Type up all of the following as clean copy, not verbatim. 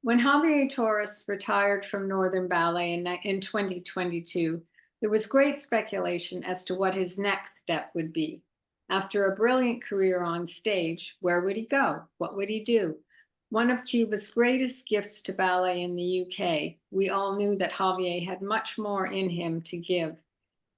When Javier Torres retired from Northern Ballet in 2022, there was great speculation as to what his next step would be. After a brilliant career on stage, where would he go? What would he do? One of Cuba's greatest gifts to ballet in the UK, we all knew that Javier had much more in him to give.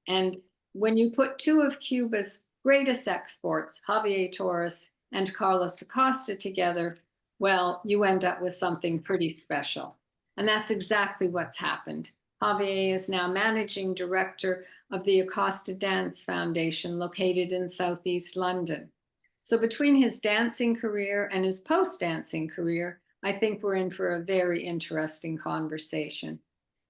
And when you put two of Cuba's greatest exports, Javier Torres and Carlos Acosta, together, well, you end up with something pretty special. And that's exactly what's happened. Javier is now managing director of the Acosta Dance Foundation, located in Southeast London. So between his dancing career and his post-dancing career, I think we're in for a very interesting conversation.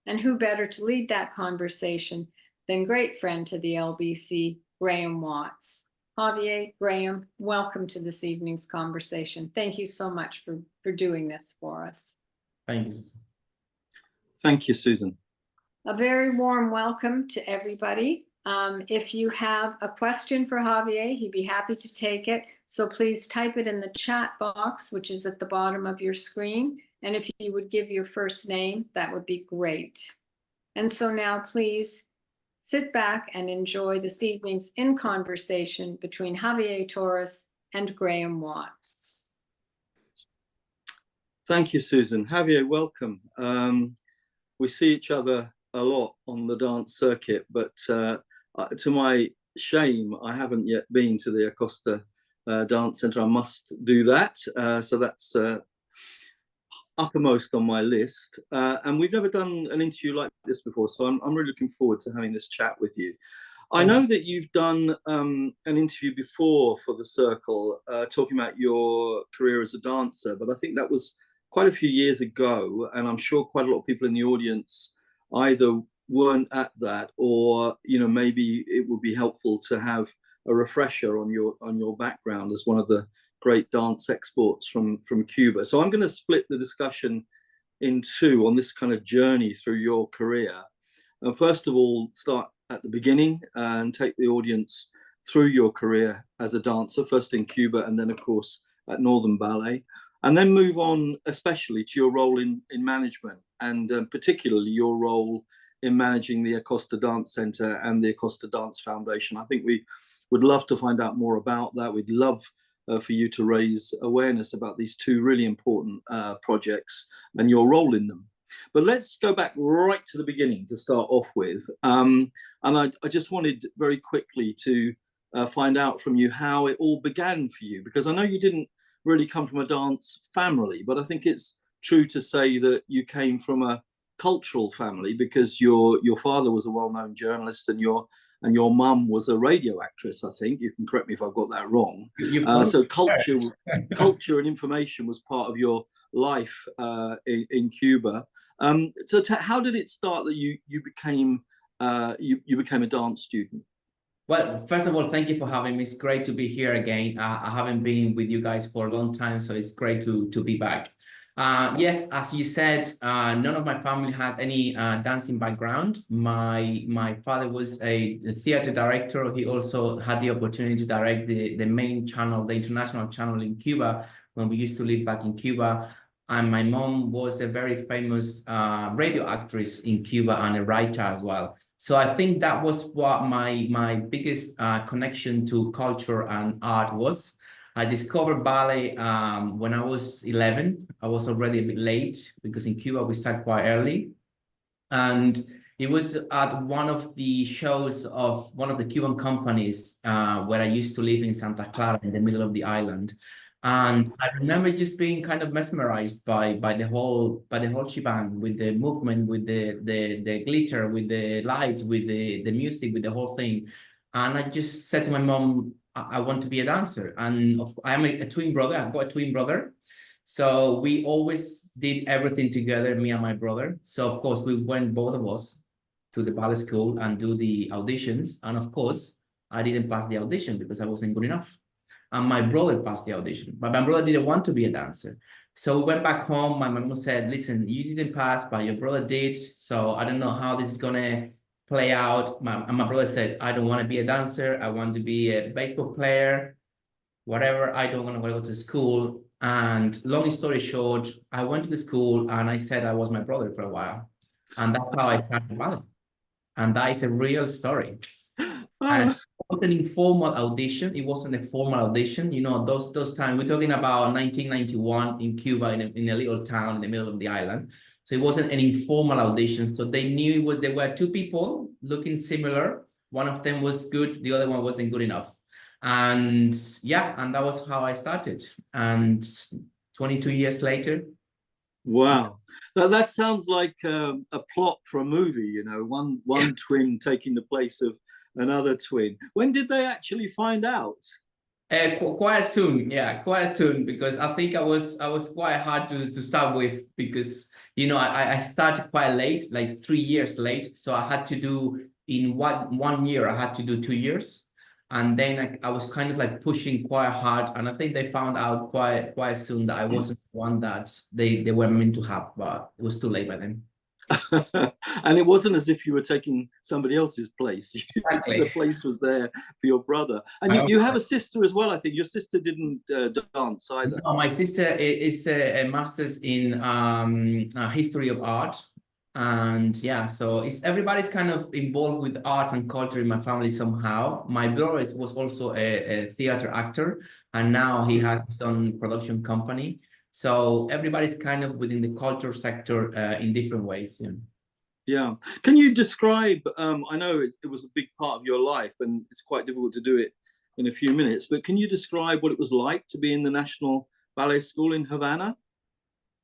And who better to lead that conversation than great friend to the LBC, Graham Watts. Javier, Graham, welcome to this evening's conversation. Thank you so much for doing this for us. Thank you, Susan. Thank you, Susan. A very warm welcome to everybody. If you have a question for Javier, he'd be happy to take it. So please type it in the chat box, which is at the bottom of your screen. And if you would give your first name, that would be great. And so now please sit back and enjoy this evening's in conversation between Javier Torres and Graham Watts. Thank you, Susan. Javier, welcome. We see each other a lot on the dance circuit, but to my shame, I haven't yet been to the Acosta Dance Centre. I must do that. So that's uppermost on my list. And we've never done an interview like this before, so I'm really looking forward to having this chat with you. I know that you've done an interview before for the Circle, talking about your career as a dancer, but I think that was quite a few years ago, and I'm sure quite a lot of people in the audience either weren't at that, or maybe it would be helpful to have a refresher on your background as one of the great dance exports from Cuba. So I'm going to split the discussion in two on this kind of journey through your career. And first of all, start at the beginning and take the audience through your career as a dancer, first in Cuba and then, of course, at Northern Ballet. And then move on, especially to your role in management, and particularly your role in managing the Acosta Dance Centre and the Acosta Dance Foundation. I think we would love to find out more about that. We'd love for you to raise awareness about these two really important projects and your role in them. But let's go back right to the beginning to start off with. And I just wanted very quickly to find out from you how it all began for you, because I know you didn't really come from a dance family, but I think it's true to say that you came from a cultural family, because your father was a well-known journalist and your mum was a radio actress. I think you can correct me if I've got that wrong. So culture and information was part of your life in Cuba. So how did it start that you became a dance student? Well, first of all, thank you for having me. It's great to be here again. I haven't been with you guys for a long time, so it's great to be back. Yes, as you said, none of my family has any dancing background. My father was a theater director. He also had the opportunity to direct the main channel, the international channel in Cuba, when we used to live back in Cuba. And my mom was a very famous radio actress in Cuba and a writer as well. So I think that was what my biggest connection to culture and art was. I discovered ballet when I was 11. I was already a bit late because in Cuba we start quite early. And it was at one of the shows of one of the Cuban companies where I used to live in Santa Clara in the middle of the island. And I remember just being kind of mesmerized by the whole shebang, with the movement, with the glitter, with the lights, with the music, with the whole thing. And I just said to my mom, I want to be a dancer. And I'm a twin brother. I've got a twin brother. So we always did everything together, me and my brother. So of course we went, both of us, to the ballet school and do the auditions. And of course I didn't pass the audition because I wasn't good enough. And my brother passed the audition, but my brother didn't want to be a dancer. So we went back home. My mom said, listen, you didn't pass, but your brother did. So I don't know how this is gonna play out. And my brother said, I don't want to be a dancer. I want to be a baseball player, whatever. I don't want to go to school. And long story short, I went to the school and I said I was my brother for a while. And that's how I started ballet. And that is a real story. And it was an informal audition. It wasn't a formal audition. You know, those times, we're talking about 1991 in Cuba, in a little town in the middle of the island. So it wasn't an informal audition. So they knew there were two people looking similar. One of them was good. The other one wasn't good enough. And yeah, and that was how I started. And 22 years later. Wow, that sounds like a plot for a movie. You know, one twin taking the place of another twin. When did they actually find out? Quite soon, yeah, quite soon, because I think I was quite hard to start with, because you know I started quite late, like 3 years late, so I had to do in one year I had to do 2 years, and then I was kind of like pushing quite hard, and I think they found out quite soon that I wasn't one that they were meant to have, but it was too late by then. And it wasn't as if you were taking somebody else's place. Exactly. The place was there for your brother. And you have a sister as well, I think. Your sister didn't dance either. No, my sister is a master's in history of art. And yeah, so everybody's kind of involved with arts and culture in my family somehow. My brother was also a theater actor, and now he has his own production company. So everybody's kind of within the culture sector in different ways. Yeah. Yeah. Can you describe, I know it was a big part of your life and it's quite difficult to do it in a few minutes, but can you describe what it was like to be in the National Ballet School in Havana?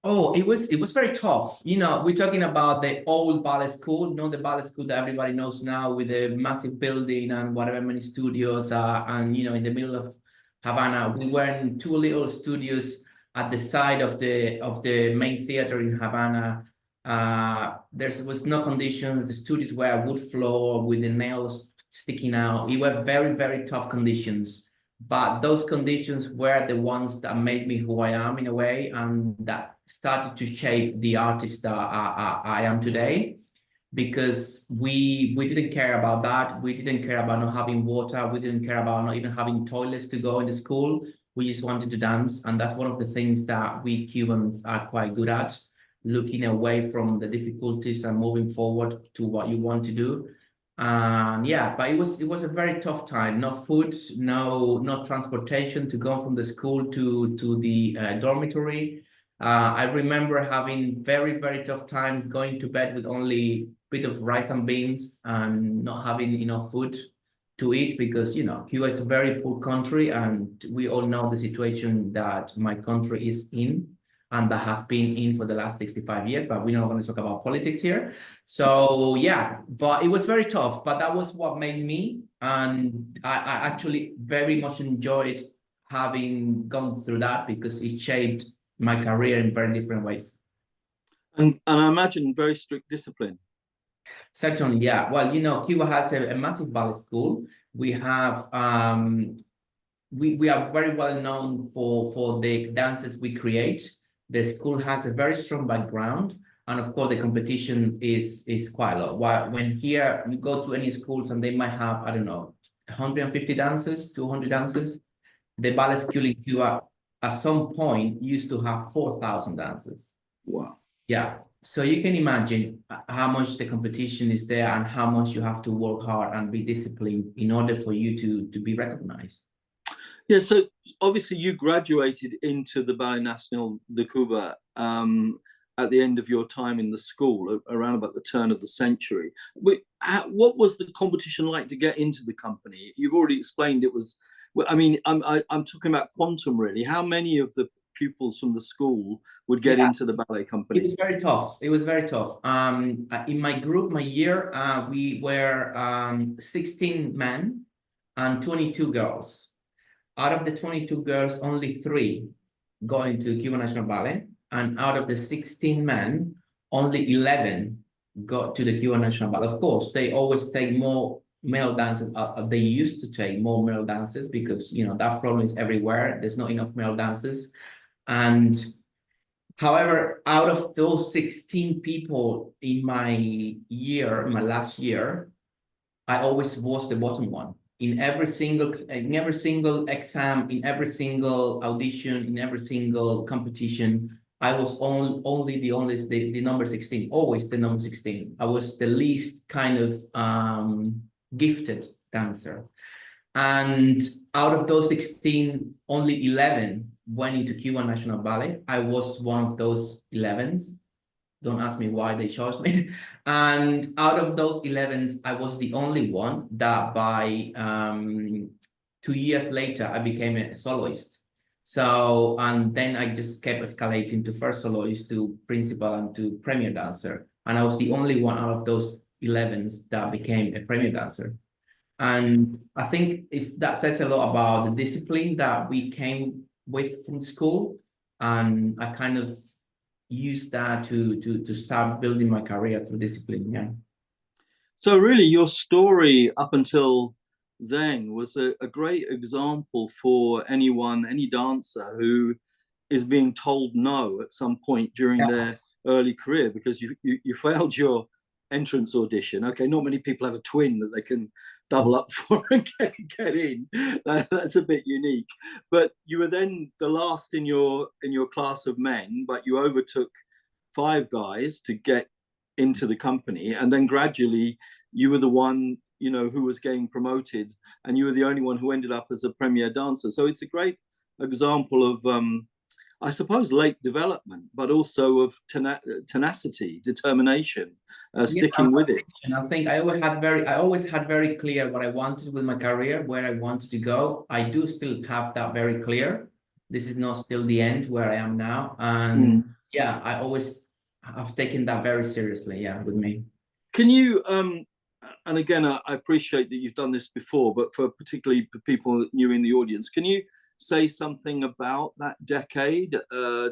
Oh, it was very tough. You know, we're talking about the old ballet school, not the ballet school that everybody knows now with a massive building and whatever many studios and you know, in the middle of Havana. We were in two little studios at the side of the main theater in Havana. There was no conditions. The studios were a wood floor with the nails sticking out. It were very, very tough conditions. But those conditions were the ones that made me who I am in a way, and that started to shape the artist that I am today. Because we didn't care about that. We didn't care about not having water. We didn't care about not even having toilets to go in the school. We just wanted to dance. And that's one of the things that we Cubans are quite good at, looking away from the difficulties and moving forward to what you want to do. Yeah, but it was a very tough time. No food, no transportation to go from the school to the dormitory. I remember having very, very tough times going to bed with only a bit of rice and beans and not having enough food to eat, because you know Cuba is a very poor country and we all know the situation that my country is in and that has been in for the last 65 years, but we're not going to talk about politics here. So yeah, but it was very tough, but that was what made me, and I actually very much enjoyed having gone through that because it shaped my career in very different ways. And I imagine very strict discipline. Certainly, yeah. Well, you know, Cuba has a massive ballet school. We have we are very well known for the dances we create. The school has a very strong background, and of course the competition is quite a lot. When here you go to any schools and they might have, I don't know, 150 dancers, 200 dancers, the ballet school in Cuba at some point used to have 4,000 dancers. Wow. Yeah, so you can imagine how much the competition is there and how much you have to work hard and be disciplined in order for you to be recognized. Yeah, so obviously you graduated into the Ballet Nacional de Cuba at the end of your time in the school, around about the turn of the century. What was the competition like to get into the company? You've already explained it was, I mean, I'm talking about quantum really. How many of the pupils from the school would get into the ballet company? It was very tough. It was very tough. In my group, my year, we were 16 men and 22 girls. Out of the 22 girls, only 3 go into Cuban National Ballet, and out of the 16 men, only 11 go to the Cuban National Ballet. Of course, they always take more male dancers. They used to take more male dancers because you know that problem is everywhere. There's not enough male dancers, and however, out of those 16 people in my last year, I always was the bottom one. in every single exam, in every single audition, in every single competition. I was only the number 16, always the number 16. I was the least kind of gifted dancer. And out of those 16, only 11 went into Cuban National Ballet. I was one of those 11s. Don't ask me why they chose me. And out of those 11s, I was the only one that by 2 years later, I became a soloist. So, and then I just kept escalating to first soloist, to principal, and to premier dancer. And I was the only one out of those 11s that became a premier dancer. And I think that says a lot about the discipline that we came with from school. And I kind of used that to start building my career through discipline. Yeah. So really, your story up until then was a great example for anyone, any dancer who is being told no at some point during their early career because you failed your entrance audition. Okay, not many people have a twin that they can double up for and get in. That's a bit unique. But you were then the last in your class of men, but you overtook 5 guys to get into the company, and then gradually you were the one, you know, who was getting promoted, and you were the only one who ended up as a premier dancer. So it's a great example of I suppose late development, but also of tenacity, determination, sticking with it. And I think I always had very clear what I wanted with my career, where I wanted to go. I do still have that very clear. This is not still the end where I am now. And yeah, I've taken that very seriously, yeah, with me. Can you, and again, I appreciate that you've done this before, but for particularly people new in the audience, can you say something about that decade,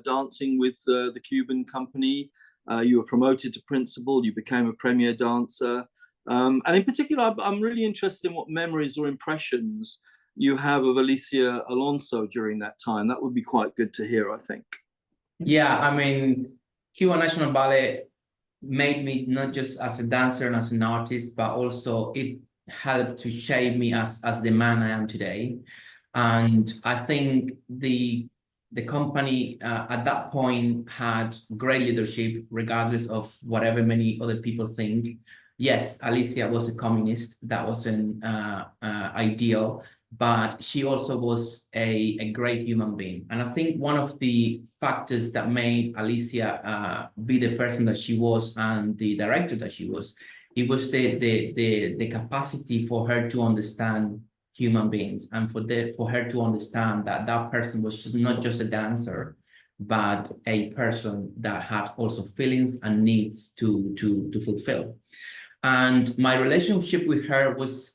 dancing with the Cuban company? You were promoted to principal, you became a premier dancer. And in particular, I'm really interested in what memories or impressions you have of Alicia Alonso during that time. That would be quite good to hear, I think. Yeah, I mean, Cuban National Ballet made me not just as a dancer and as an artist, but also it helped to shape me as the man I am today. And I think the company at that point had great leadership, regardless of whatever many other people think. Yes, Alicia was a communist. That wasn't ideal, but she also was a great human being. And I think one of the factors that made Alicia be the person that she was and the director that she was, it was the capacity for her to understand human beings, and for her to understand that that person was not just a dancer, but a person that had also feelings and needs to fulfill. And my relationship with her was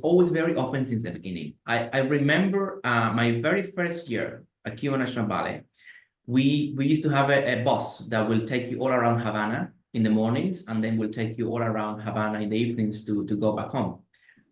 always very open since the beginning. I remember my very first year at Cuban National Ballet, we used to have a bus that will take you all around Havana in the mornings, and then will take you all around Havana in the evenings to go back home.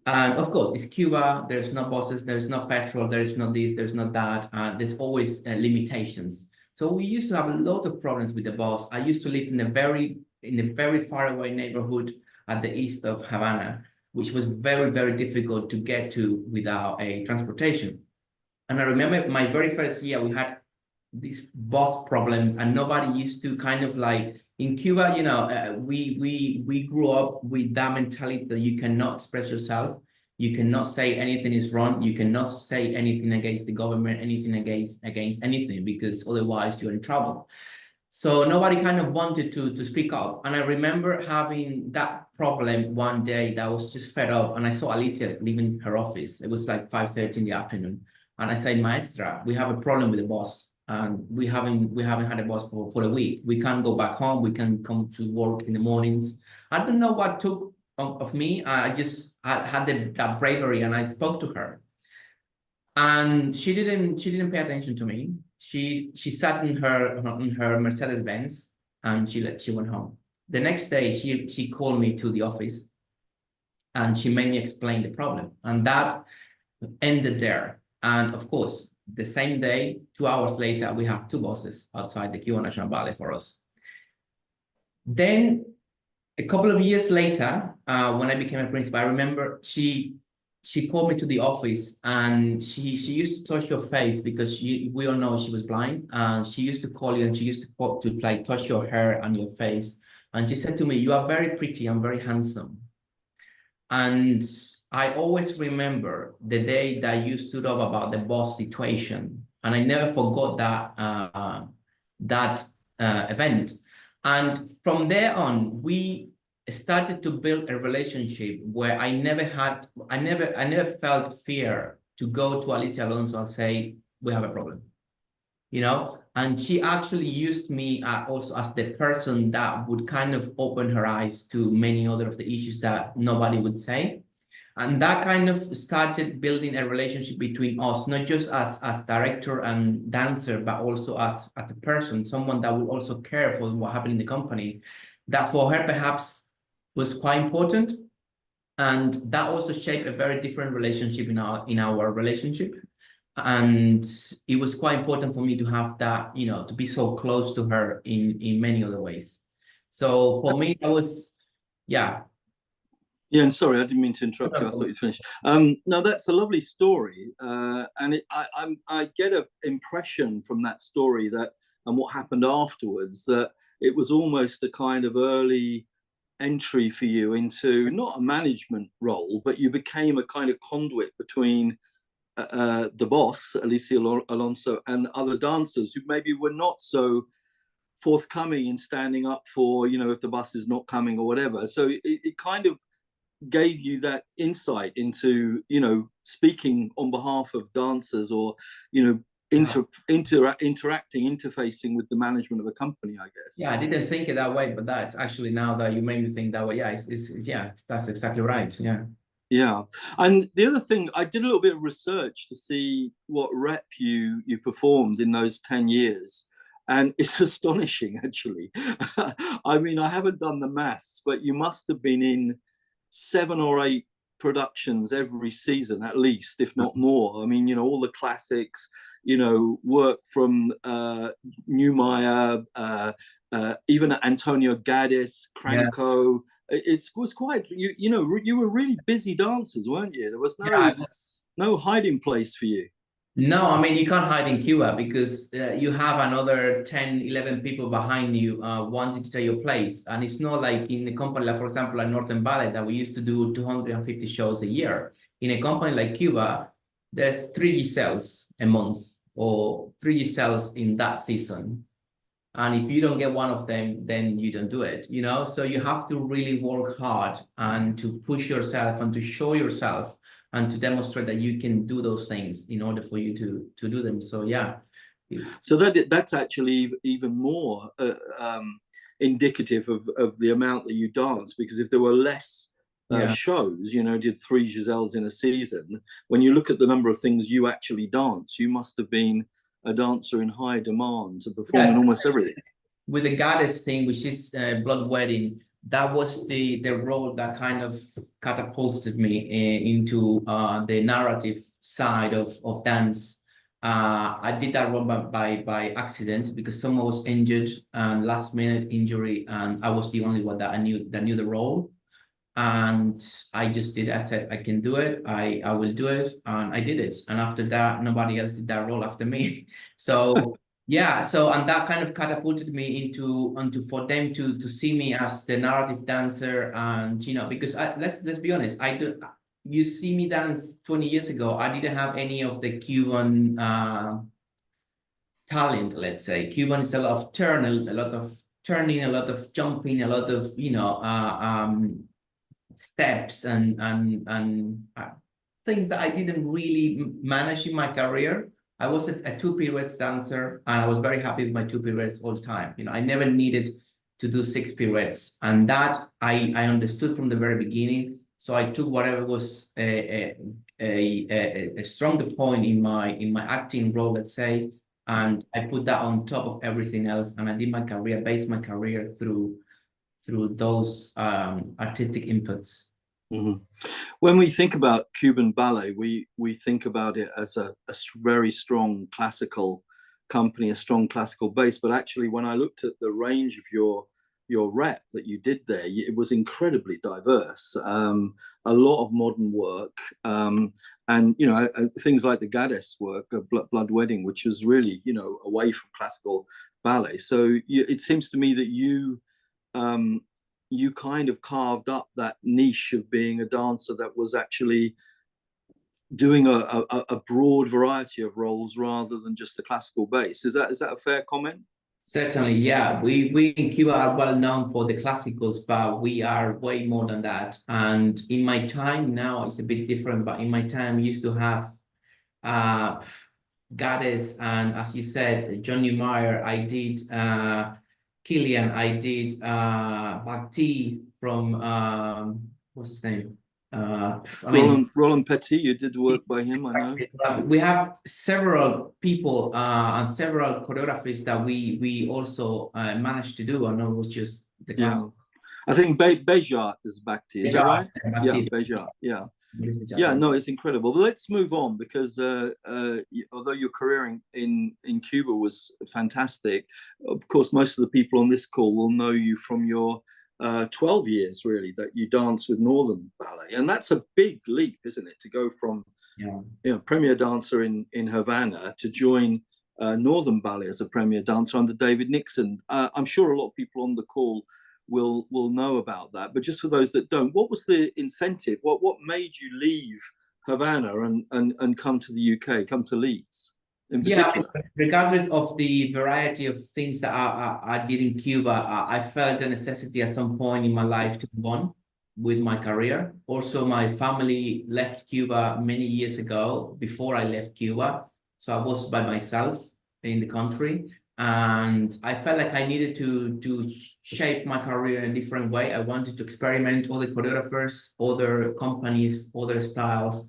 And of course, it's Cuba. There's no buses, there's no petrol, there's no this, there's no that. There's always limitations. So we used to have a lot of problems with the bus. I used to live in a very far away neighborhood at the east of Havana, which was very, very difficult to get to without a transportation. And I remember my very first year, we had these bus problems, and nobody used to kind of like, in Cuba, you know, we grew up with that mentality that you cannot express yourself, you cannot say anything is wrong, you cannot say anything against the government, anything against anything, because otherwise you're in trouble. So nobody kind of wanted to speak up. And I remember having that problem one day that I was just fed up, and I saw Alicia leaving her office. It was like 5:30 in the afternoon. And I said, Maestra, we have a problem with the bus. And we haven't had a bus for a week. We can't go back home. We can come to work in the mornings. I don't know what took of me. I had that bravery, and I spoke to her. And she didn't pay attention to me. She sat in her Mercedes Benz, and she went home. The next day, she called me to the office, and she made me explain the problem. And that ended there. And of course, the same day, 2 hours later, we have 2 buses outside the Cuban National Ballet for us. Then, a couple of years later, when I became a principal, I remember she she called me to the office, and she used to touch your face because we all know she was blind. She used to call you, and she used to like touch your hair and your face. And she said to me, "You are very pretty and very handsome." And I always remember the day that you stood up about the boss situation, and I never forgot that event. And from there on, we started to build a relationship where I never felt fear to go to Alicia Alonso and say, "We have a problem," you know? And she actually used me also as the person that would kind of open her eyes to many other of the issues that nobody would say. And that kind of started building a relationship between us, not just as director and dancer, but also as a person, someone that will also care for what happened in the company. That for her perhaps was quite important. And that also shaped a very different relationship in our relationship. And it was quite important for me to have that, you know, to be so close to her in many other ways. So for me, that was, yeah. Yeah, and sorry, I didn't mean to interrupt you. I thought you'd finished. No, that's a lovely story, and I get an impression from that story that, and what happened afterwards, that it was almost a kind of early entry for you into not a management role, but you became a kind of conduit between the boss, Alicia Alonso, and other dancers who maybe were not so forthcoming in standing up for, you know, if the bus is not coming or whatever. So it kind of gave you that insight into, you know, speaking on behalf of dancers, or, you know, interacting, interfacing with the management of a company, I guess. Yeah, I didn't think it that way, but that's actually, now that you made me think that way, yeah, yeah, that's exactly right. Yeah. Yeah. And the other thing, I did a little bit of research to see what rep you performed in those 10 years. And it's astonishing, actually. I mean, I haven't done the maths, but you must have been in 7 or 8 productions every season, at least, if not more. I mean, you know, all the classics, you know, work from Neumeier, even Antonio Gaddis, Cranko. Yeah. It was quite, you know, you were really busy dancers, weren't you? There was no hiding place for you. No, I mean, you can't hide in Cuba because you have another 10, 11 people behind you wanting to take your place. And it's not like in a company, like, for example, like Northern Ballet, that we used to do 250 shows a year. In a company like Cuba, there's 3 Giselles a month, or 3 Giselles in that season. And if you don't get one of them, then you don't do it, you know? So you have to really work hard and to push yourself and to show yourself and to demonstrate that you can do those things in order for you to do them. So yeah. So that's actually even more indicative of the amount that you dance, because if there were less shows, you know, did 3 Giselles in a season, when you look at the number of things you actually dance, you must have been a dancer in high demand to perform in almost everything. With the goddess thing, which is Blood Wedding, that was the role that kind of catapulted me into the narrative side of dance. I did that role by accident because someone was injured, and last minute injury, and I was the only one that knew the role. And I just did. I said, I can do it. I will do it, and I did it. And after that, nobody else did that role after me. So yeah. So, and that kind of catapulted me into for them to see me as the narrative dancer, and you know, because let's be honest, you see me dance 20 years ago, I didn't have any of the Cuban talent, let's say. Cuban is a lot of turning, a lot of jumping, a lot of, you know, steps and things that I didn't really manage in my career. I was a 2 pirouettes dancer, and I was very happy with my 2 pirouettes all the time. You know, I never needed to do 6 pirouettes, and that I understood from the very beginning. So I took whatever was a stronger point in my acting role, let's say, and I put that on top of everything else, and I did my career, based my career through those artistic inputs. Mm-hmm. When we think about Cuban ballet, we think about it as a very strong classical company, a strong classical base. But actually, when I looked at the range of your your rep that you did there, it was incredibly diverse. A lot of modern work, and you know, things like the Gades work, Blood Wedding, which was really, you know, away from classical ballet. So it seems to me that you kind of carved up that niche of being a dancer that was actually doing a broad variety of roles rather than just the classical base. Is that a fair comment? Certainly, yeah. We in Cuba are well known for the classicals, but we are way more than that. And in my time now, it's a bit different, but in my time, we used to have Gades, and as you said, John Neumeier. I did Killian. I did Bhakti from what's his name? Roland Petit. You did work by him, I know. We have several people and several choreographies that we also managed to do, and not was just the class. Yeah. I think Béjart is Bhakti, is that right? Yeah, Béjart, yeah. Yeah, no, it's incredible. But let's move on, because although your career in Cuba was fantastic, of course, most of the people on this call will know you from your 12 years, really, that you dance with Northern Ballet. And that's a big leap, isn't it, to go from you know, premier dancer in Havana to join Northern Ballet as a premier dancer under David Nixon. I'm sure a lot of people on the call will know about that, but just for those that don't, what was the incentive? What made you leave Havana and come to the UK, come to Leeds in particular? Yeah, regardless of the variety of things that I did in Cuba, I felt the necessity at some point in my life to move on with my career. Also, my family left Cuba many years ago, before I left Cuba, so I was by myself in the country. And I felt like I needed to shape my career in a different way. I wanted to experiment other choreographers, other companies, other styles.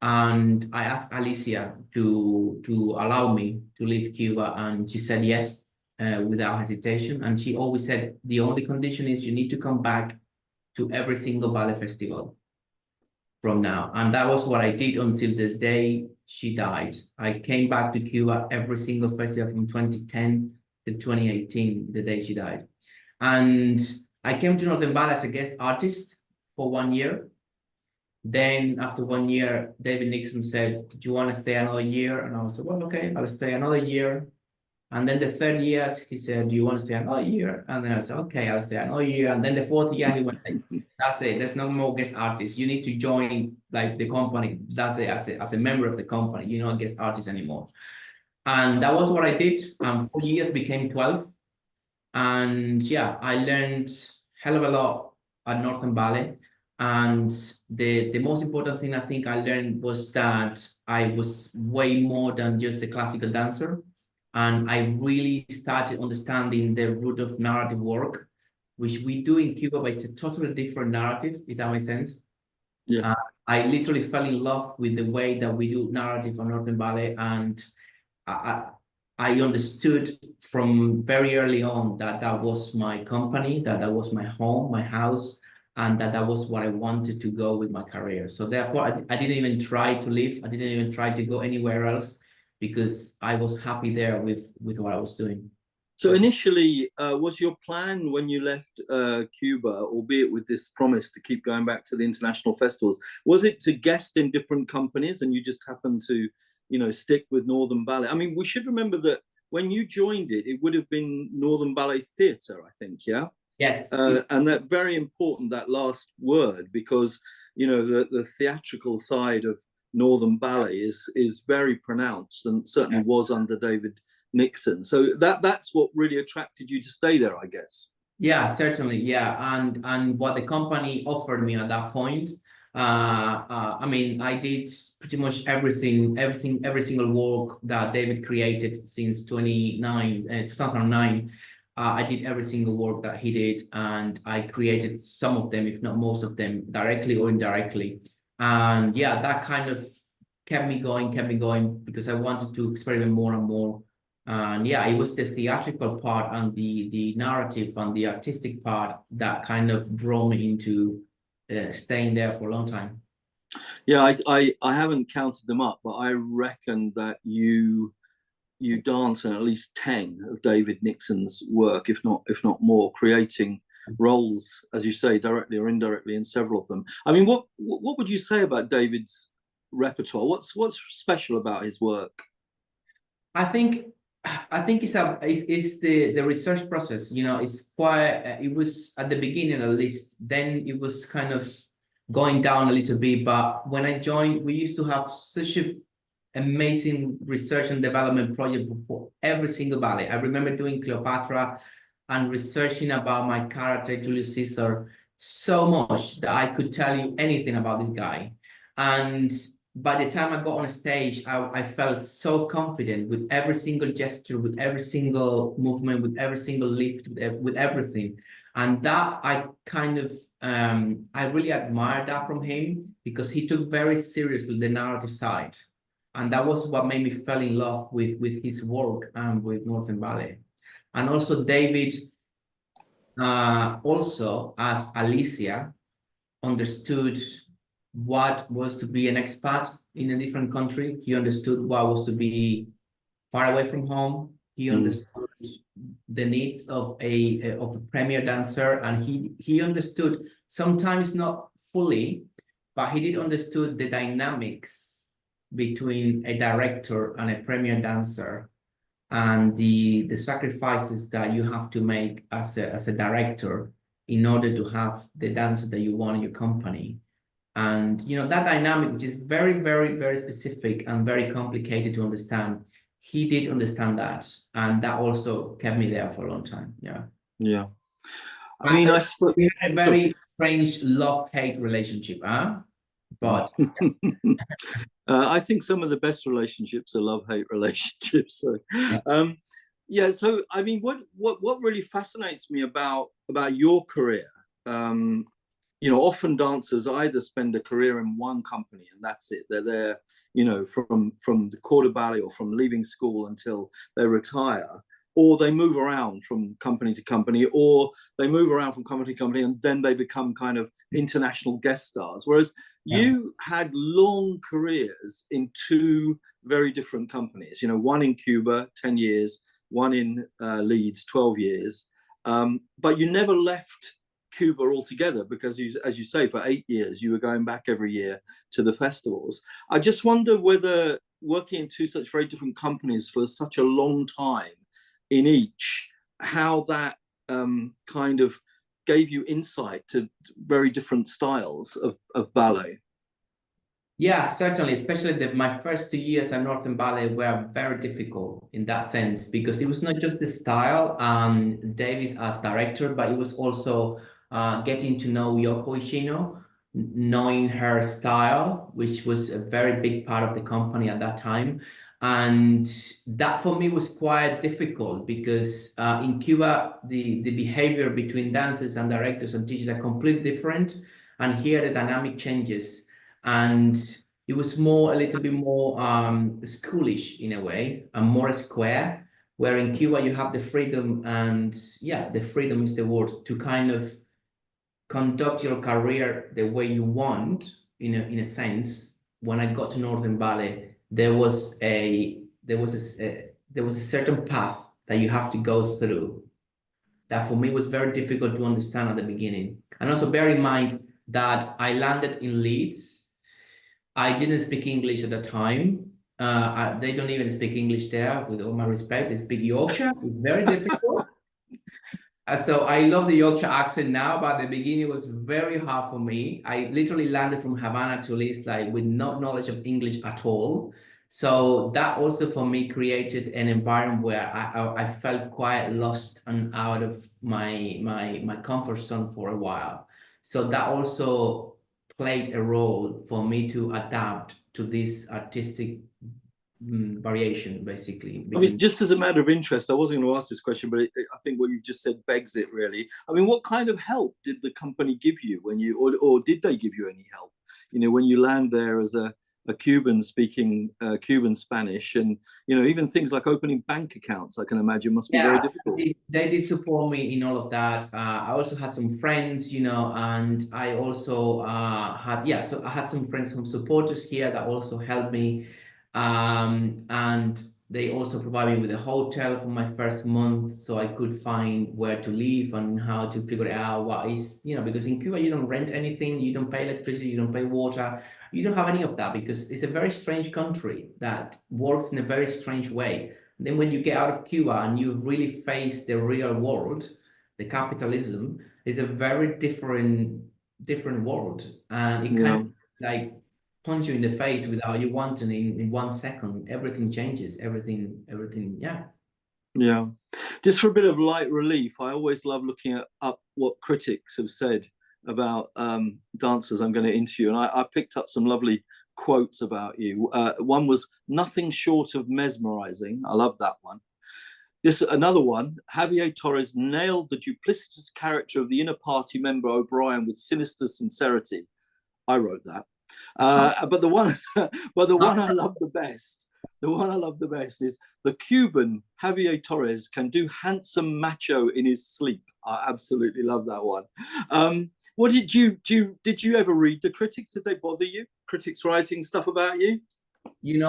And I asked Alicia to allow me to leave Cuba, and she said yes, without hesitation. And she always said, the only condition is you need to come back to every single ballet festival from now. And that was what I did until the day she died. I came back to Cuba every single festival from 2010 to 2018, the day she died. And I came to Northern Ballet as a guest artist for 1 year. Then after 1 year, David Nixon said, do you want to stay another year? And I said, well, okay, I'll stay another year. And then the third year, he said, do you want to stay another year? And then I said, okay, I'll stay another year. And then the fourth year, he went, that's it. There's no more guest artists. You need to join like the company. That's it, as a member of the company. You're not a guest artist anymore. And that was what I did. 4 years became 12. And yeah, I learned hell of a lot at Northern Ballet. And the most important thing I think I learned was that I was way more than just a classical dancer. And I really started understanding the root of narrative work, which we do in Cuba, but it's a totally different narrative, if that makes sense. Yeah. I literally fell in love with the way that we do narrative on Northern Ballet. And I understood from very early on that that was my company, that that was my home, my house, and that that was what I wanted to go with my career. So therefore, I didn't even try to leave. I didn't even try to go anywhere else, because I was happy there with what I was doing. So initially, was your plan when you left Cuba, albeit with this promise to keep going back to the international festivals, was it to guest in different companies and you just happened to, you know, stick with Northern Ballet? I mean, we should remember that when you joined it, it would have been Northern Ballet Theatre, I think, yeah? Yes. And that very important, that last word, because, you know, the theatrical side of Northern Ballet is very pronounced, and certainly was under David Nixon. So that's what really attracted you to stay there, I guess. Yeah, certainly. Yeah. And what the company offered me at that point, I mean, I did pretty much every single work that David created since 2009. I did every single work that he did, and I created some of them, if not most of them, directly or indirectly. And yeah, that kind of kept me going because I wanted to experiment more and more. And yeah, it was the theatrical part and the narrative and the artistic part that kind of drew me into staying there for a long time. Yeah, I haven't counted them up, but I reckon that you you dance in at least 10 of David Nixon's work, if not more, creating roles, as you say, directly or indirectly in several of them. I mean, what would you say about David's repertoire? What's special about his work? I think it's the research process. You know, it's quite. It was at the beginning at least. Then it was kind of going down a little bit. But when I joined, we used to have such a amazing research and development project for every single ballet. I remember doing Cleopatra and researching about my character Julius Caesar so much that I could tell you anything about this guy. And by the time I got on stage, I felt so confident with every single gesture, with every single movement, with every single lift, with everything. And that I kind of, I really admired that from him, because he took very seriously the narrative side. And that was what made me fall in love with his work and with Northern Ballet. And also David, also as Alicia, understood what was to be an expat in a different country. He understood what was to be far away from home. He understood the needs of a premier dancer, and he understood, sometimes not fully, but he did understood the dynamics between a director and a premier dancer, and the sacrifices that you have to make as a director in order to have the dancer that you want in your company. And you know, that dynamic, which is very, very, very specific and very complicated to understand, he did understand that, and that also kept me there for a long time. Yeah. I mean, I suppose we had a very strange love-hate relationship, huh? But I think some of the best relationships are love-hate relationships. So, yeah. So, I mean, what really fascinates me about your career, you know, often dancers either spend a career in one company and that's it. They're there, you know, from the corps de ballet or from leaving school until they retire, or they move around from company to company, or they move around from company to company and then they become kind of international guest stars. Whereas you had long careers in two very different companies, you know, one in Cuba, 10 years, one in Leeds, 12 years. But you never left Cuba altogether, because you, as you say, for 8 years, you were going back every year to the festivals. I just wonder whether working in two such very different companies for such a long time in each, how that kind of gave you insight to very different styles of ballet. Yeah, certainly, especially my first 2 years at Northern Ballet were very difficult in that sense, because it was not just the style and Davis as director, but it was also getting to know Yoko Ishino, knowing her style, which was a very big part of the company at that time. And that for me was quite difficult, because in Cuba, the behavior between dancers and directors and teachers are completely different. And here the dynamic changes. And it was a little bit more schoolish in a way, and more square, where in Cuba you have the freedom, and yeah, the freedom is the word, to kind of conduct your career the way you want, in a sense. When I got to Northern Ballet, there was a certain path that you have to go through, that for me was very difficult to understand at the beginning. And also bear in mind that I landed in Leeds. I didn't speak English at the time. They don't even speak English there, with all my respect. They speak Yorkshire. It's very difficult. So I love the Yorkshire accent now, but at the beginning it was very hard for me. I literally landed from Havana to Leeds like with no knowledge of English at all. So that also for me created an environment where I felt quite lost and out of my comfort zone for a while. So that also played a role for me to adapt to this artistic variation, basically. I mean, just as a matter of interest, I wasn't going to ask this question, but I think what you've just said begs it, really. I mean, what kind of help did the company give you when you, or did they give you any help? You know, when you land there as a Cuban speaking Cuban Spanish, and you know, even things like opening bank accounts, I can imagine must be very difficult. They did support me in all of that. I also had some friends, you know, and I also so I had some friends, some supporters here that also helped me. And They also provided me with a hotel for my first month, so I could find where to live and how to figure out what is, because in Cuba you don't rent anything, you don't pay electricity, you don't pay water, you don't have any of that because it's a very strange country that works in a very strange way. And then when you get out of Cuba and you really face the real world, the capitalism is a very different world, and it kind of like punch you in the face without you wanting in 1 second. Everything changes. Everything. Yeah. Yeah. Just for a bit of light relief, I always love looking up what critics have said about dancers I'm going to interview, and I picked up some lovely quotes about you. One was "nothing short of mesmerizing." I love that one. Another one, Javier Torres nailed the duplicitous character of the inner party member O'Brien with sinister sincerity. I wrote that. But the one I love the best, is the Cuban Javier Torres can do handsome macho in his sleep. I absolutely love that one. What did you ever read the critics? Did they bother you? Critics writing stuff about you? We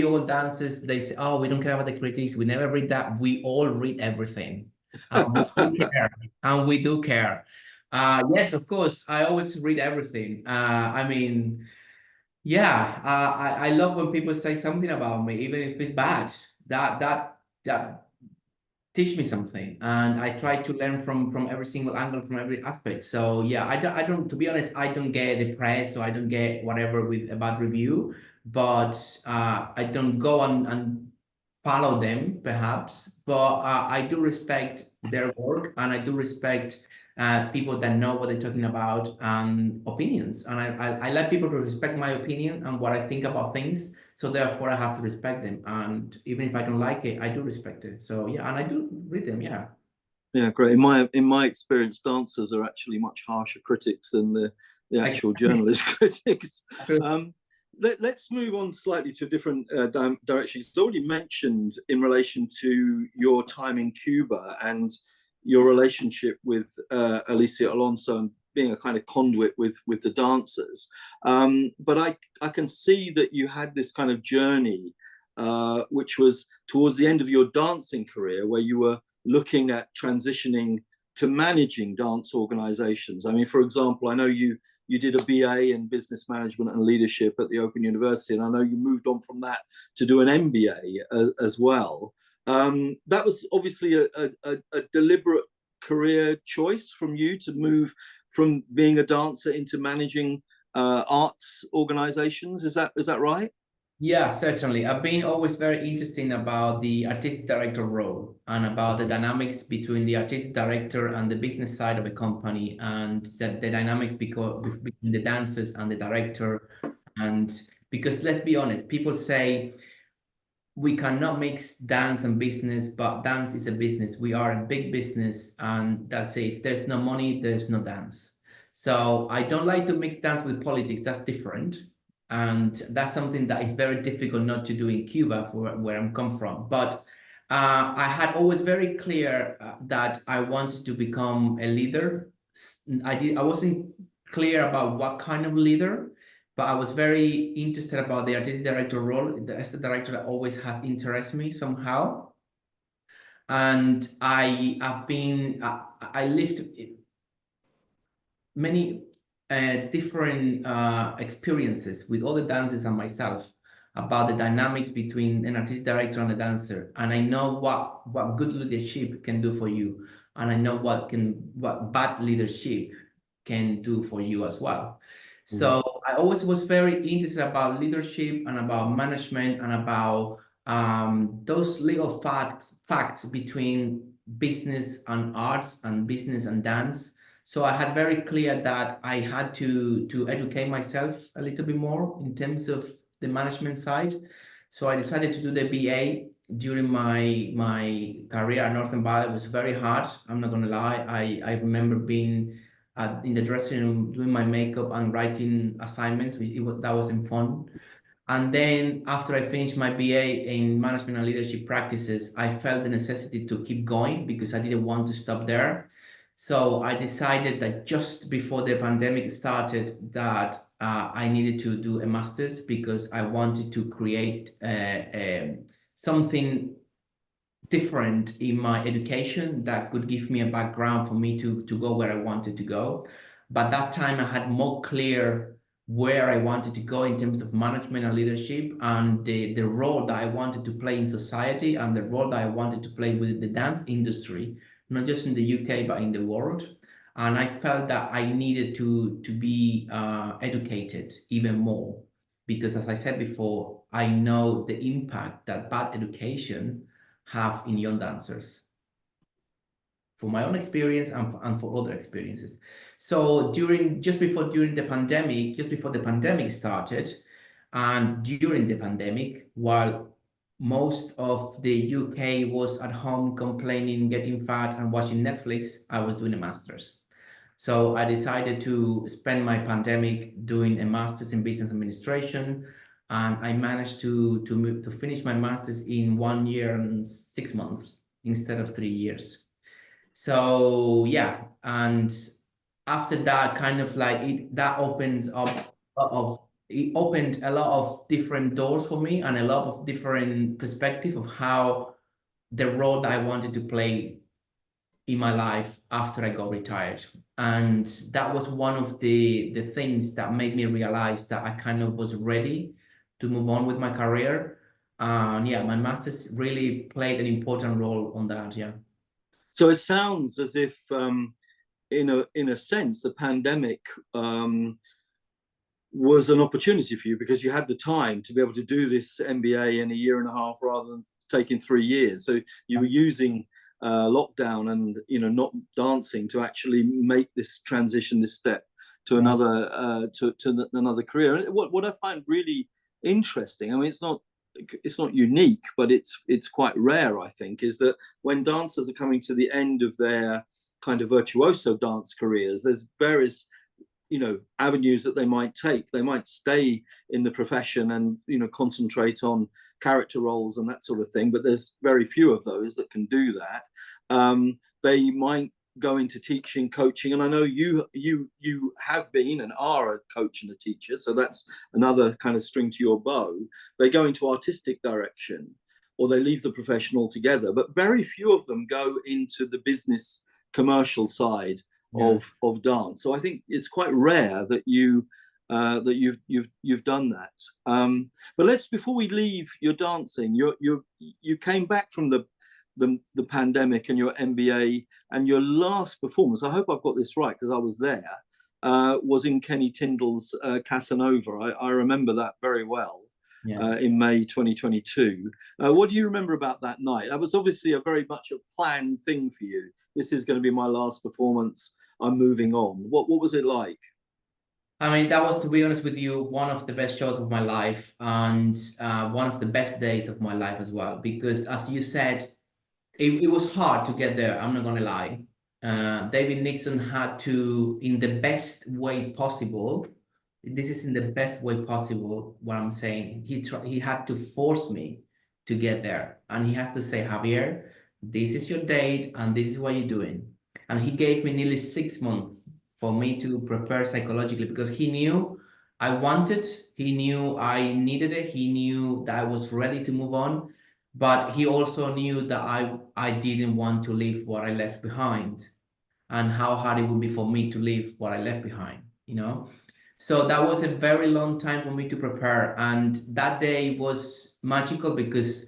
all dancers, they say, oh, we don't care about the critics. We never read that. We all read everything. We care, and we do care. Yes, of course. I always read everything. Yeah, I love when people say something about me, even if it's bad. That teach me something, and I try to learn from every single angle, from every aspect. So yeah, I don't, to be honest, I don't get depressed, or I don't get whatever with a bad review, but I don't go and follow them perhaps, but I do respect their work, and I do respect people that know what they're talking about, opinions, and I like people to respect my opinion and what I think about things. So therefore, I have to respect them, and even if I don't like it, I do respect it. So yeah, and I do read them. Yeah. Yeah, great. In my experience, dancers are actually much harsher critics than the actual journalist critics. Let's move on slightly to a different direction. It's already mentioned in relation to your time in Cuba and your relationship with Alicia Alonso and being a kind of conduit with the dancers. But I can see that you had this kind of journey, which was towards the end of your dancing career, where you were looking at transitioning to managing dance organizations. I mean, for example, I know you did a BA in business management and leadership at the Open University, and I know you moved on from that to do an MBA as well. That was obviously a deliberate career choice from you to move from being a dancer into managing arts organizations. Is that right? Yeah, certainly. I've been always very interested about the artistic director role and about the dynamics between the artistic director and the business side of a company, and the dynamics between the dancers and the director. And because let's be honest, people say we cannot mix dance and business, but dance is a business. We are a big business, and that's it. If there's no money, there's no dance. So I don't like to mix dance with politics. That's different. And that's something that is very difficult not to do in Cuba, where I'm come from. But I had always very clear that I wanted to become a leader. I wasn't clear about what kind of leader, but I was very interested about the artistic director role. The artistic director always has interested me somehow. And I lived many different experiences with other dancers and myself about the dynamics between an artistic director and a dancer, and I know what good leadership can do for you, and I know what bad leadership can do for you as well. So I always was very interested about leadership and about management and about those little facts between business and arts and business and dance. So I had very clear that I had to educate myself a little bit more in terms of the management side. So I decided to do the BA during my career at Northern Ballet. It was very hard. I'm not gonna lie. I remember being in the dressing room doing my makeup and writing assignments, that wasn't fun. And then after I finished my BA in management and leadership practices, I felt the necessity to keep going because I didn't want to stop there. So I decided that just before the pandemic started that I needed to do a master's because I wanted to create something different in my education that could give me a background for me to go where I wanted to go. But that time I had more clear where I wanted to go in terms of management and leadership, and the role that I wanted to play in society, and the role that I wanted to play with the dance industry, not just in the UK, but in the world. And I felt that I needed to be educated even more, because as I said before, I know the impact that bad education have in young dancers, for my own experience and for other experiences. So during the pandemic started, and during the pandemic, while most of the UK was at home complaining, getting fat and watching Netflix, I was doing a master's. So I decided to spend my pandemic doing a master's in business administration, and I managed to finish my master's in 1 year and 6 months instead of 3 years. So yeah, and after that, kind of like that opened up it opened a lot of different doors for me, and a lot of different perspective of how the role that I wanted to play in my life after I got retired. And that was one of the things that made me realize that I kind of was ready to move on with my career. And yeah, my master's really played an important role on that. Yeah. So it sounds as if, in a sense, the pandemic was an opportunity for you, because you had the time to be able to do this MBA in a year and a half rather than taking 3 years. So you were using lockdown and not dancing to actually make this transition, this step to another to another career. And what I find really interesting, I mean, it's not unique, but it's quite rare, I think, is that when dancers are coming to the end of their kind of virtuoso dance careers, there's various avenues that they might take. They might stay in the profession and concentrate on character roles and that sort of thing, but there's very few of those that can do that. They might go into teaching, coaching, and I know you have been and are a coach and a teacher, so that's another kind of string to your bow. They go into artistic direction, or they leave the profession altogether, but very few of them go into the business commercial side of dance. So I think it's quite rare that you've done that. But let's, before we leave your dancing, you came back from the pandemic and your MBA, and your last performance, I hope I've got this right because I was there, was in Kenny Tyndall's Casanova. I remember that very well. In May 2022. What do you remember about that night? That was obviously a very much a planned thing for you. This is going to be my last performance. I'm moving on. What was it like? I mean, that was, to be honest with you, one of the best shows of my life, and one of the best days of my life as well. Because as you said, it was hard to get there. I'm not going to lie. David Nixon had to, in the best way possible, this is in the best way possible, what I'm saying, he had to force me to get there. And he has to say, Javier, this is your date and this is what you're doing. And he gave me nearly 6 months for me to prepare psychologically, because he knew I wanted, he knew I needed it, he knew that I was ready to move on, but he also knew that I didn't want to leave what I left behind, and how hard it would be for me to leave what I left behind, So that was a very long time for me to prepare. And that day was magical because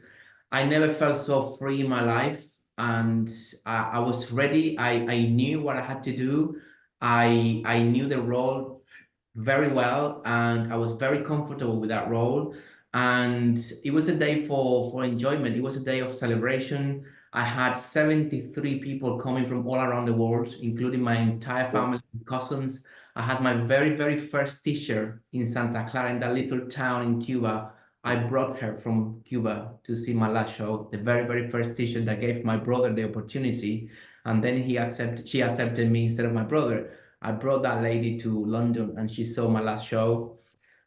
I never felt so free in my life. And I was ready. I knew what I had to do. I knew the role very well, and I was very comfortable with that role. And it was a day for enjoyment. It was a day of celebration. I had 73 people coming from all around the world, including my entire family and cousins. I had my very, very first teacher in Santa Clara, in that little town in Cuba. I brought her from Cuba to see my last show, the very, very first teacher that gave my brother the opportunity. And then she accepted me instead of my brother. I brought that lady to London and she saw my last show.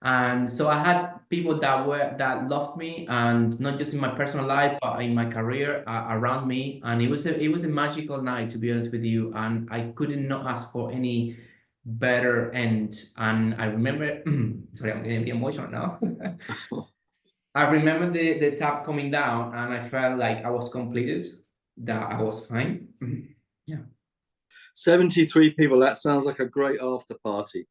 And so I had people that loved me, and not just in my personal life, but in my career, around me. And it was a magical night, to be honest with you. And I couldn't not ask for any better end. And I remember, sorry, I'm getting emotional now. I remember the tap coming down, and I felt like I was completed, that I was fine. Yeah. 73 people, that sounds like a great after party.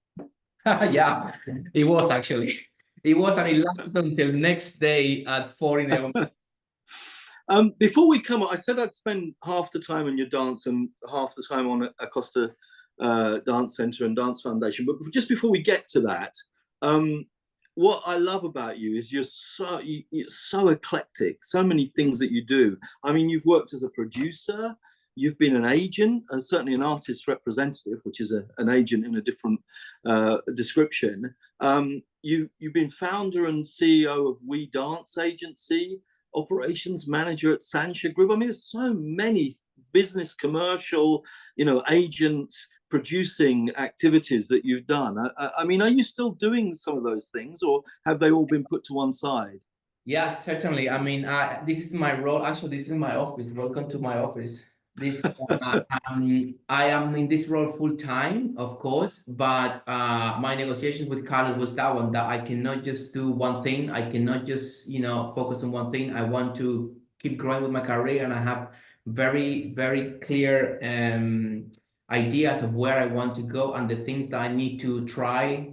Yeah, it was actually. It was, and it lasted until next day at 4 in the morning. Before we come on, I said I'd spend half the time on your dance and half the time on Acosta Dance Centre and Dance Foundation. But just before we get to that, what I love about you is you're so eclectic, so many things that you do. I mean, you've worked as a producer, you've been an agent, and certainly an artist representative, which is an agent in a different description. You've been founder and CEO of We Dance Agency, operations manager at Sancha Group. I mean, there's so many business, commercial, agent producing activities that you've done. I mean, are you still doing some of those things, or have they all been put to one side? Yeah, certainly. I mean, this is my role. Actually, this is my office. Welcome to my office. This I am in this role full time, of course, but my negotiations with Carlos was that one, that I cannot just do one thing. I cannot just focus on one thing. I want to keep growing with my career, and I have very, very clear ideas of where I want to go and the things that I need to try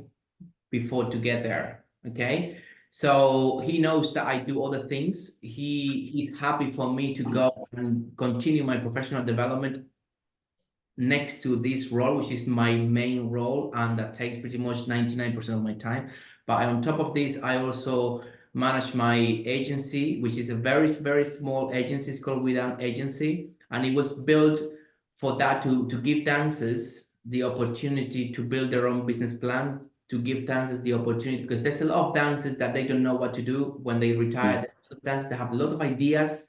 before to get there. Okay. So he knows that I do other things. He's happy for me to go and continue my professional development next to this role, which is my main role, and that takes pretty much 99% of my time. But on top of this, I also manage my agency, which is a very, very small agency. It's called Without Agency, and it was built for that to give dancers the opportunity to build their own business plan, to give dancers the opportunity, because there's a lot of dancers that they don't know what to do when they retire. Dancers, they have a lot of ideas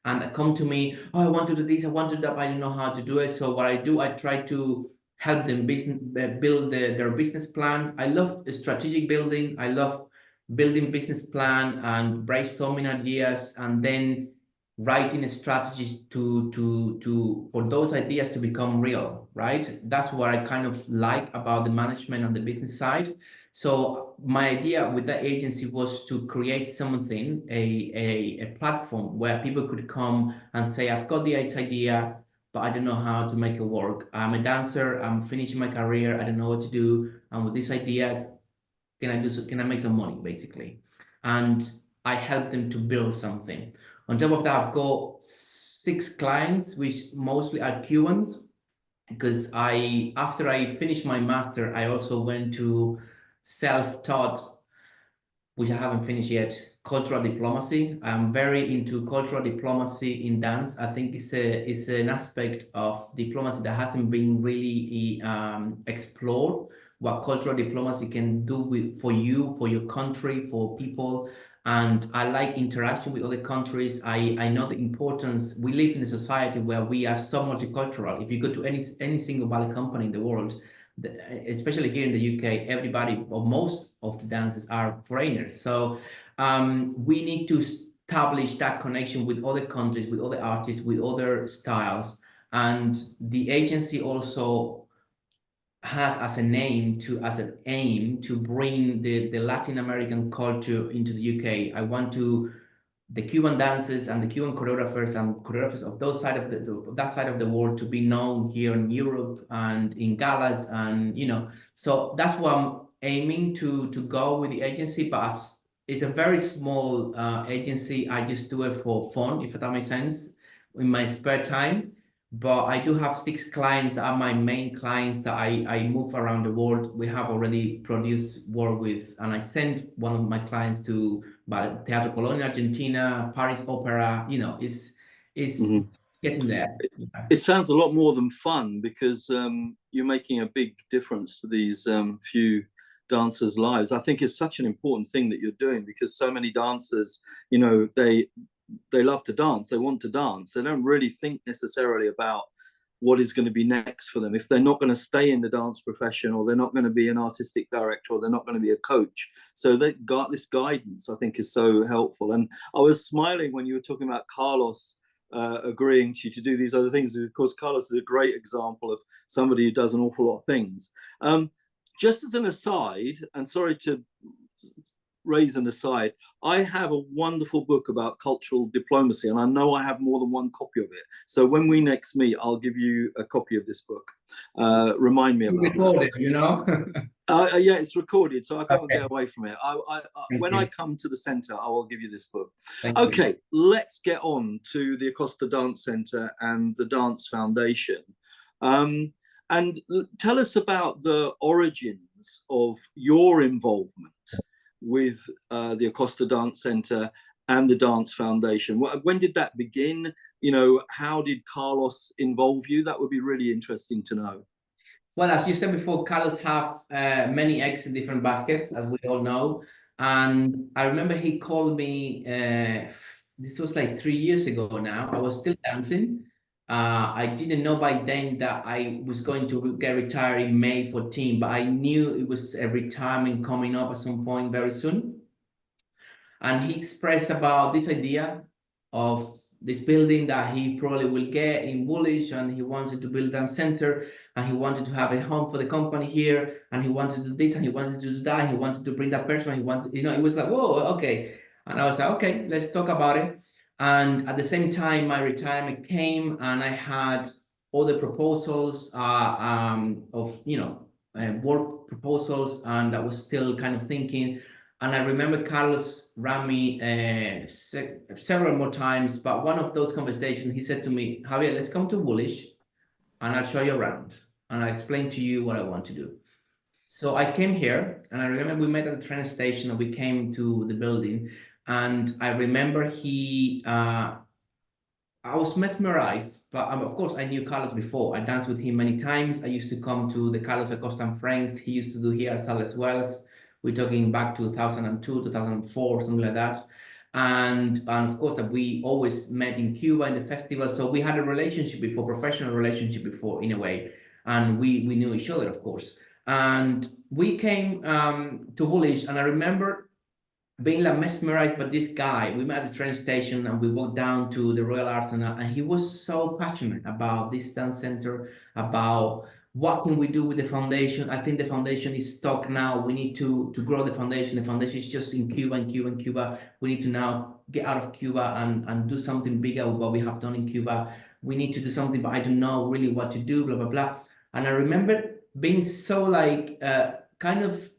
and come to me, oh, I want to do this, I want to do that, but I don't know how to do it. So what I do, I try to help them build their business plan. I love strategic building. I love building business plan and brainstorming ideas, and then writing strategies for those ideas to become real, right? That's what I kind of like about the management on the business side. So my idea with that agency was to create something, a platform where people could come and say, I've got this idea, but I don't know how to make it work. I'm a dancer, I'm finishing my career, I don't know what to do. And with this idea, can I make some money, basically? And I help them to build something. On top of that, I've got 6 clients, which mostly are Cubans, because after I finished my master, I also went to self-taught, which I haven't finished yet, cultural diplomacy. I'm very into cultural diplomacy in dance. I think it's an aspect of diplomacy that hasn't been really explored. What cultural diplomacy can do for you, for your country, for people. And I like interaction with other countries. I know the importance. We live in a society where we are so multicultural. If you go to any single ballet company in the world, especially here in the UK, everybody or most of the dancers are foreigners. So we need to establish that connection with other countries, with other artists, with other styles. And the agency also has as an aim to bring the Latin American culture into the UK. I want the Cuban dancers and the Cuban choreographers and choreographers of that side of the world to be known here in Europe and in galas, and so that's what I'm aiming to go with the agency. But it's a very small agency. I just do it for fun, if that makes sense, in my spare time. But I do have 6 clients that are my main clients that I move around the world. We have already produced work with, and I sent one of my clients to Teatro Colón in Argentina, Paris Opera. It's getting there. It sounds a lot more than fun, because you're making a big difference to these few dancers' lives. I think it's such an important thing that you're doing, because so many dancers, they love to dance, they want to dance, they don't really think necessarily about what is going to be next for them if they're not going to stay in the dance profession, or they're not going to be an artistic director, or they're not going to be a coach. So they got this guidance, I think, is so helpful. And I was smiling when you were talking about Carlos agreeing to do these other things. Of course, Carlos is a great example of somebody who does an awful lot of things. Just as an aside, and sorry to raise an aside. I have a wonderful book about cultural diplomacy, and I know I have more than one copy of it. So when we next meet, I'll give you a copy of this book. Remind me about Recorded, that. you know. Yeah, it's recorded, so I can't Okay. get away from it. When you. I come to the centre, I will give you this book. Thank you. Okay, let's get on to the Acosta Dance Centre and the Dance Foundation. And tell us about the origins of your involvement with the Acosta Dance Centre and the Dance Foundation. When did that begin? You know, how did Carlos involve you? That would be really interesting to know. Well, as you said before, Carlos have many eggs in different baskets, as we all know. And I remember he called me, this was like 3 years ago now. I was still dancing. I didn't know by then that I was going to get retired in May 14, but I knew it was a retirement coming up at some point very soon. And he expressed about this idea of this building that he probably will get in Woolwich, and he wanted to build a dance center, and he wanted to have a home for the company here, and he wanted to do this, and he wanted to do that, he wanted to bring that person, he wanted, you know, it was like, whoa, okay. And I was like, okay, let's talk about it. And at the same time, my retirement came, and I had all the proposals of, you know, work proposals, and I was still kind of thinking. And I remember Carlos rang me several more times, but one of those conversations, he said to me, Javier, let's come to Woolwich and I'll show you around and I'll explain to you what I want to do. So I came here, and I remember we met at the train station and we came to the building. And I remember I was mesmerized, but of course I knew Carlos before. I danced with him many times. I used to come to the Carlos Acosta and Friends. He used to do here as well. We're talking back to 2002, 2004, something like that. And of course, we always met in Cuba in the festival. So we had a relationship before, professional relationship before, in a way. And we knew each other, of course. And we came to Woolwich, and I remember being like mesmerized by this guy. We met at the train station and we walked down to the Royal Arts, and he was so passionate about this dance center, about what can we do with the foundation. I think the foundation is stuck now. We need to grow the foundation. The foundation is just in Cuba and Cuba and Cuba. We need to now get out of Cuba and do something bigger with what we have done in Cuba. We need to do something, but I don't know really what to do, blah, blah, blah. And I remember being so like kind of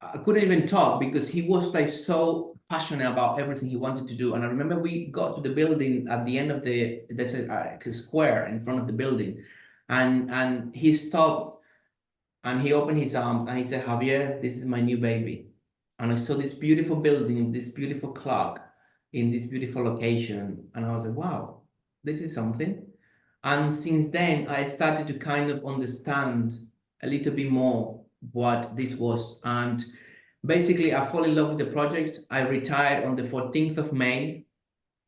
I couldn't even talk because he was like so passionate about everything he wanted to do. And I remember we got to the building at the end of there's a square in front of the building, and he stopped and he opened his arms and he said, Javier, this is my new baby. And I saw this beautiful building, this beautiful clock in this beautiful location, and I was like, wow, this is something. And since then, I started to kind of understand a little bit more what this was. And basically, I fell in love with the project. I retired on the 14th of May,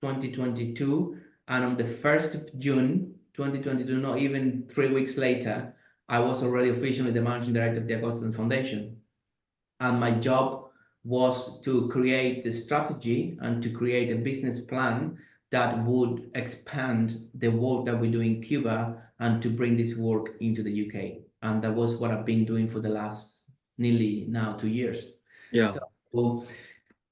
2022. And on the 1st of June, 2022, not even 3 weeks later, I was already officially the managing director of the Acosta Dance Foundation. And my job was to create the strategy and to create a business plan that would expand the work that we do in Cuba and to bring this work into the UK. And that was what I've been doing for the last nearly now 2 years. Yeah. So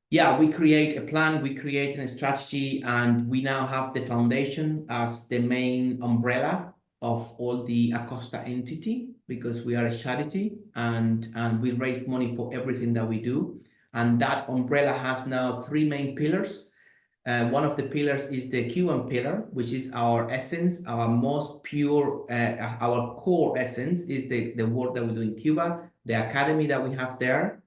yeah, we create a plan, we create a strategy, and we now have the foundation as the main umbrella of all the Acosta entity, because we are a charity and we raise money for everything that we do. And that umbrella has now 3 main pillars. One of the pillars is the Cuban pillar, which is our essence, our most pure, our core essence is the work that we do in Cuba, the academy that we have there.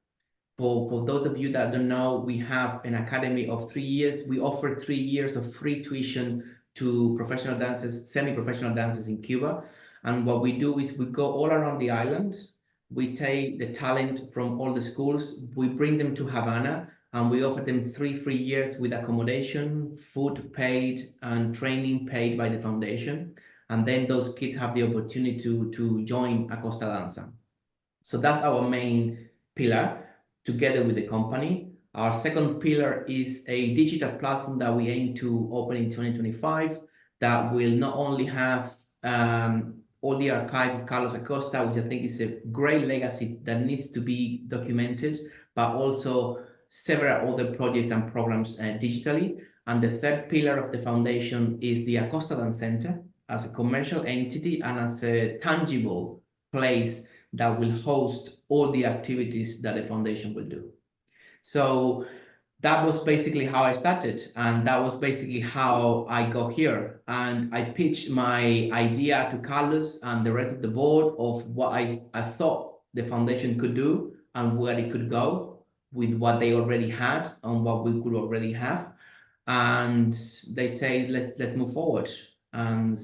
For those of you that don't know, we have an academy of 3 years. We offer 3 years of free tuition to professional dancers, semi-professional dancers in Cuba. And what we do is we go all around the island. We take the talent from all the schools, we bring them to Havana, and we offer them 3 free years with accommodation, food paid, and training paid by the foundation. And then those kids have the opportunity to join Acosta Danza. So that's our main pillar, together with the company. Our second pillar is a digital platform that we aim to open in 2025 that will not only have all the archive of Carlos Acosta, which I think is a great legacy that needs to be documented, but also several other projects and programs digitally. And the third pillar of the foundation is the Acosta Dance Centre as a commercial entity and as a tangible place that will host all the activities that the foundation will do. So that was basically how I started, and that was basically how I got here. And I pitched my idea to Carlos and the rest of the board of what I thought the foundation could do and where it could go with what they already had and what we could already have. And they say, let's move forward. And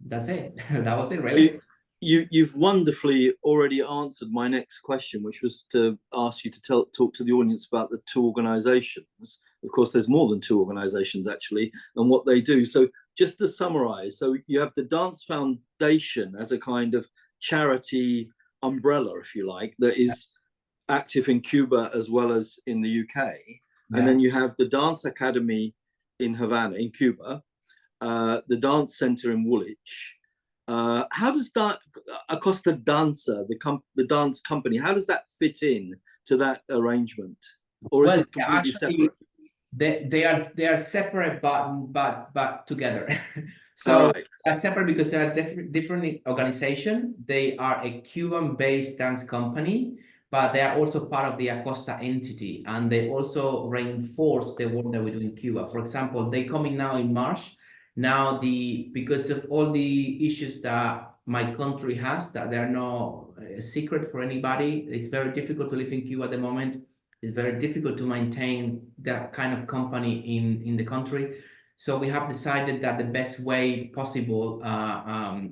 that's it. That was it, really. You've wonderfully already answered my next question, which was to ask you to talk to the audience about the two organizations. Of course, there's more than two organizations actually, and what they do. So just to summarize, so you have the Dance Foundation as a kind of charity umbrella, if you like, that is active in Cuba as well as in the UK. And then you have the Dance Academy in Havana, in Cuba, the Dance Centre in Woolwich. How does that Acosta Dancer, the dance company, how does that fit in to that arrangement, or is it completely separate? They are separate, but together. So they're separate because they are different organization. They are a Cuban-based dance company, but they are also part of the Acosta entity, and they also reinforce the work that we do in Cuba. For example, they coming now in March. Now, because of all the issues that my country has, that they are no secret for anybody, it's very difficult to live in Cuba at the moment. It's very difficult to maintain that kind of company in the country. So we have decided that the best way possible,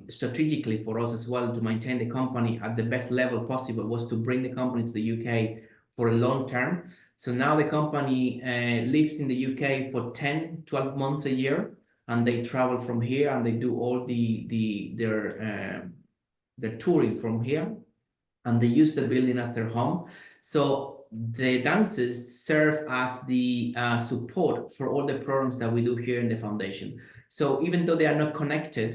strategically for us as well, to maintain the company at the best level possible was to bring the company to the UK for a long term. So now the company lives in the UK for 10, 12 months a year. And they travel from here and they do all their touring from here, and they use the building as their home. So the dancers serve as the support for all the programs that we do here in the foundation. So even though they are not connected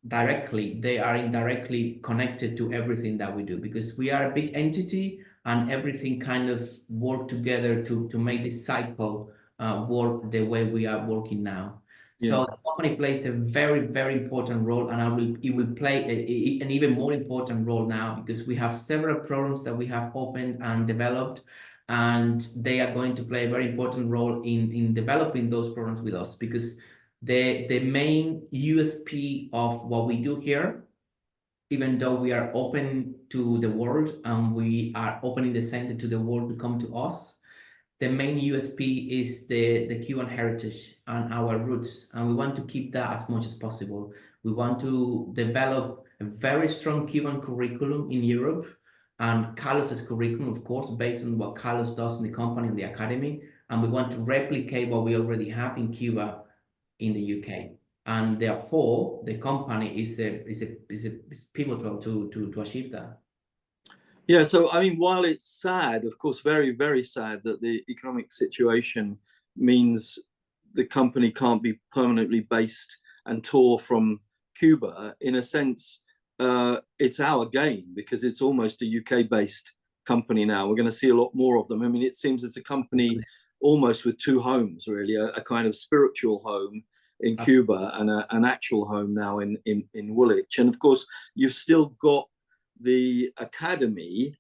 directly, they are indirectly connected to everything that we do, because we are a big entity and everything kind of work together to make this cycle work the way we are working now. So the company plays a very, very important role, and it will play an even more important role now, because we have several programs that we have opened and developed, and they are going to play a very important role in developing those programs with us, because the main USP of what we do here, even though we are open to the world and we are opening the center to the world to come to us, the main USP is the Cuban heritage and our roots, and we want to keep that as much as possible. We want to develop a very strong Cuban curriculum in Europe, and Carlos's curriculum, of course, based on what Carlos does in the company and the academy, and we want to replicate what we already have in Cuba in the UK. And therefore, the company is pivotal to achieve that. Yeah, so I mean, while it's sad, of course, very, very sad that the economic situation means the company can't be permanently based and tour from Cuba, in a sense, it's our gain, because it's almost a UK-based company now. We're going to see a lot more of them. I mean, it seems it's a company almost with two homes, really, a kind of spiritual home in Cuba and an actual home now in Woolwich. And of course, you've still got the academy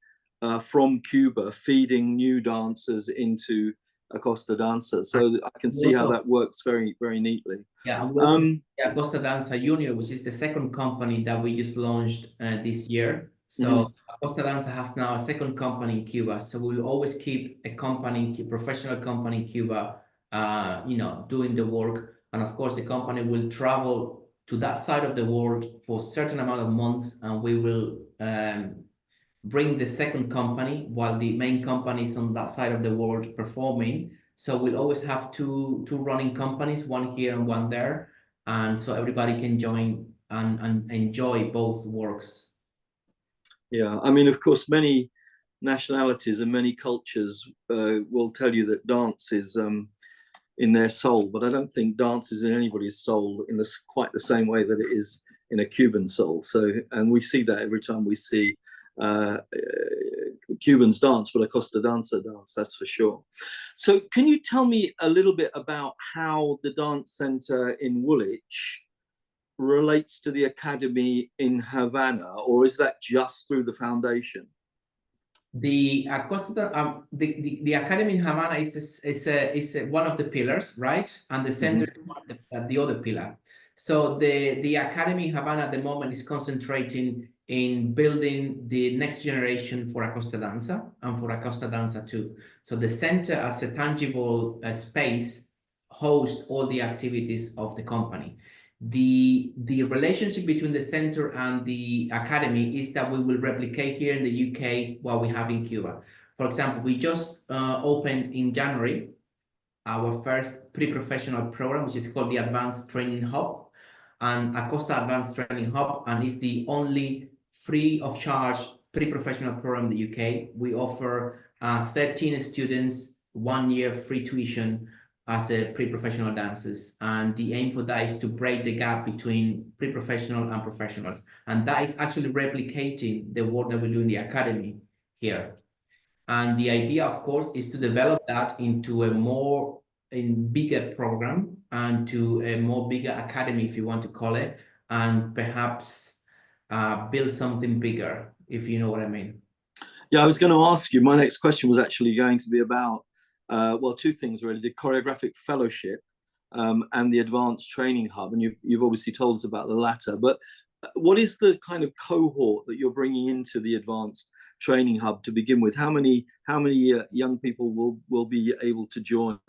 from Cuba feeding new dancers into Acosta Dancer. So I can see how that works very, very neatly. Yeah, Acosta Dance Junior, which is the second company that we just launched this year. So Acosta Dance has now a second company in Cuba. So we will always keep a company, professional company in Cuba, doing the work. And of course, the company will travel to that side of the world for a certain amount of months, and we will bring the second company while the main company is on that side of the world performing. So we'll always have two running companies, one here and one there, and so everybody can join and enjoy both works. Yeah, I mean, of course, many nationalities and many cultures will tell you that dance is in their soul, but I don't think dance is in anybody's soul in quite the same way that it is in a Cuban soul. So, and we see that every time we see Cubans dance, but Acosta Dance dance, that's for sure. So can you tell me a little bit about how the dance centre in Woolwich relates to the academy in Havana, or is that just through the foundation? The Acosta, the academy in Havana is one of the pillars, right? And the center is one of the other pillar. So the academy in Havana at the moment is concentrating in building the next generation for Acosta Danza and for Acosta Danza too. So the center as a tangible space hosts all the activities of the company. The relationship between the center and the academy is that we will replicate here in the UK what we have in Cuba. For example, we just opened in January our first pre-professional program, which is called the Advanced Training Hub, and Acosta Advanced Training Hub, and it's the only free of charge pre-professional program in the UK. We offer 13 students 1 year free tuition as a pre-professional dancers, and the aim for that is to break the gap between pre-professional and professionals, and that is actually replicating the work that we do in the academy here. And the idea, of course, is to develop that into a bigger program and to a more bigger academy, if you want to call it, and perhaps build something bigger, if you know what I mean. Yeah, I was going to ask you, my next question was actually going to be about well, two things really: the choreographic fellowship and the advanced training hub. And you've obviously told us about the latter. But what is the kind of cohort that you're bringing into the advanced training hub to begin with? How many young people will be able to join?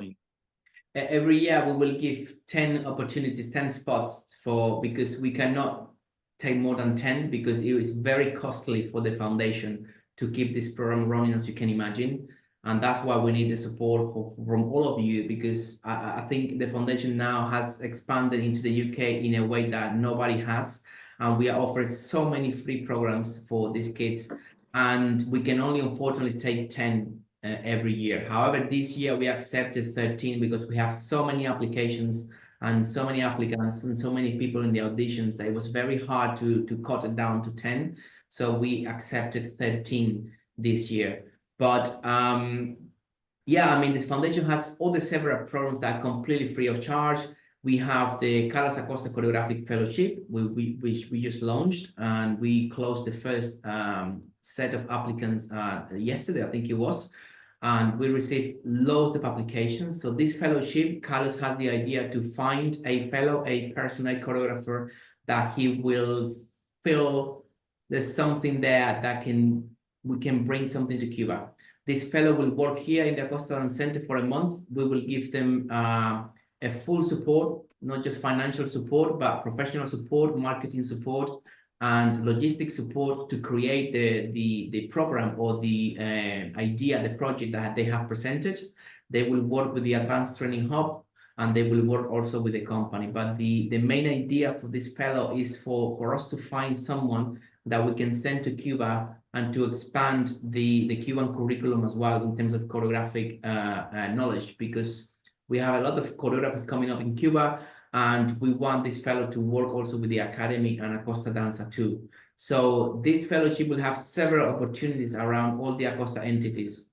Every year we will give 10 opportunities, 10 spots because we cannot take more than 10 because it is very costly for the foundation to keep this program running, as you can imagine. And that's why we need the support from all of you, because I think the foundation now has expanded into the UK in a way that nobody has. And we are offering so many free programs for these kids. And we can only unfortunately take 10 every year. However, this year we accepted 13 because we have so many applications and so many applicants and so many people in the auditions that it was very hard to cut it down to 10. So we accepted 13 this year. But yeah, I mean, the foundation has all the several programs that are completely free of charge. We have the Carlos Acosta Choreographic Fellowship, which we just launched, and we closed the first set of applicants yesterday, I think it was, and we received loads of applications. So this fellowship, Carlos has the idea to find a fellow, a personal choreographer that he will feel there's something there that we can bring something to Cuba. This fellow will work here in the Acosta Dance Centre for a month. We will give them a full support, not just financial support, but professional support, marketing support, and logistics support to create the program or the idea, the project that they have presented. They will work with the Advanced Training Hub, and they will work also with the company. But the main idea for this fellow is for us to find someone that we can send to Cuba and to expand the Cuban curriculum as well in terms of choreographic knowledge, because we have a lot of choreographers coming up in Cuba, and we want this fellow to work also with the Academy and Acosta Danza too. So this fellowship will have several opportunities around all the Acosta entities.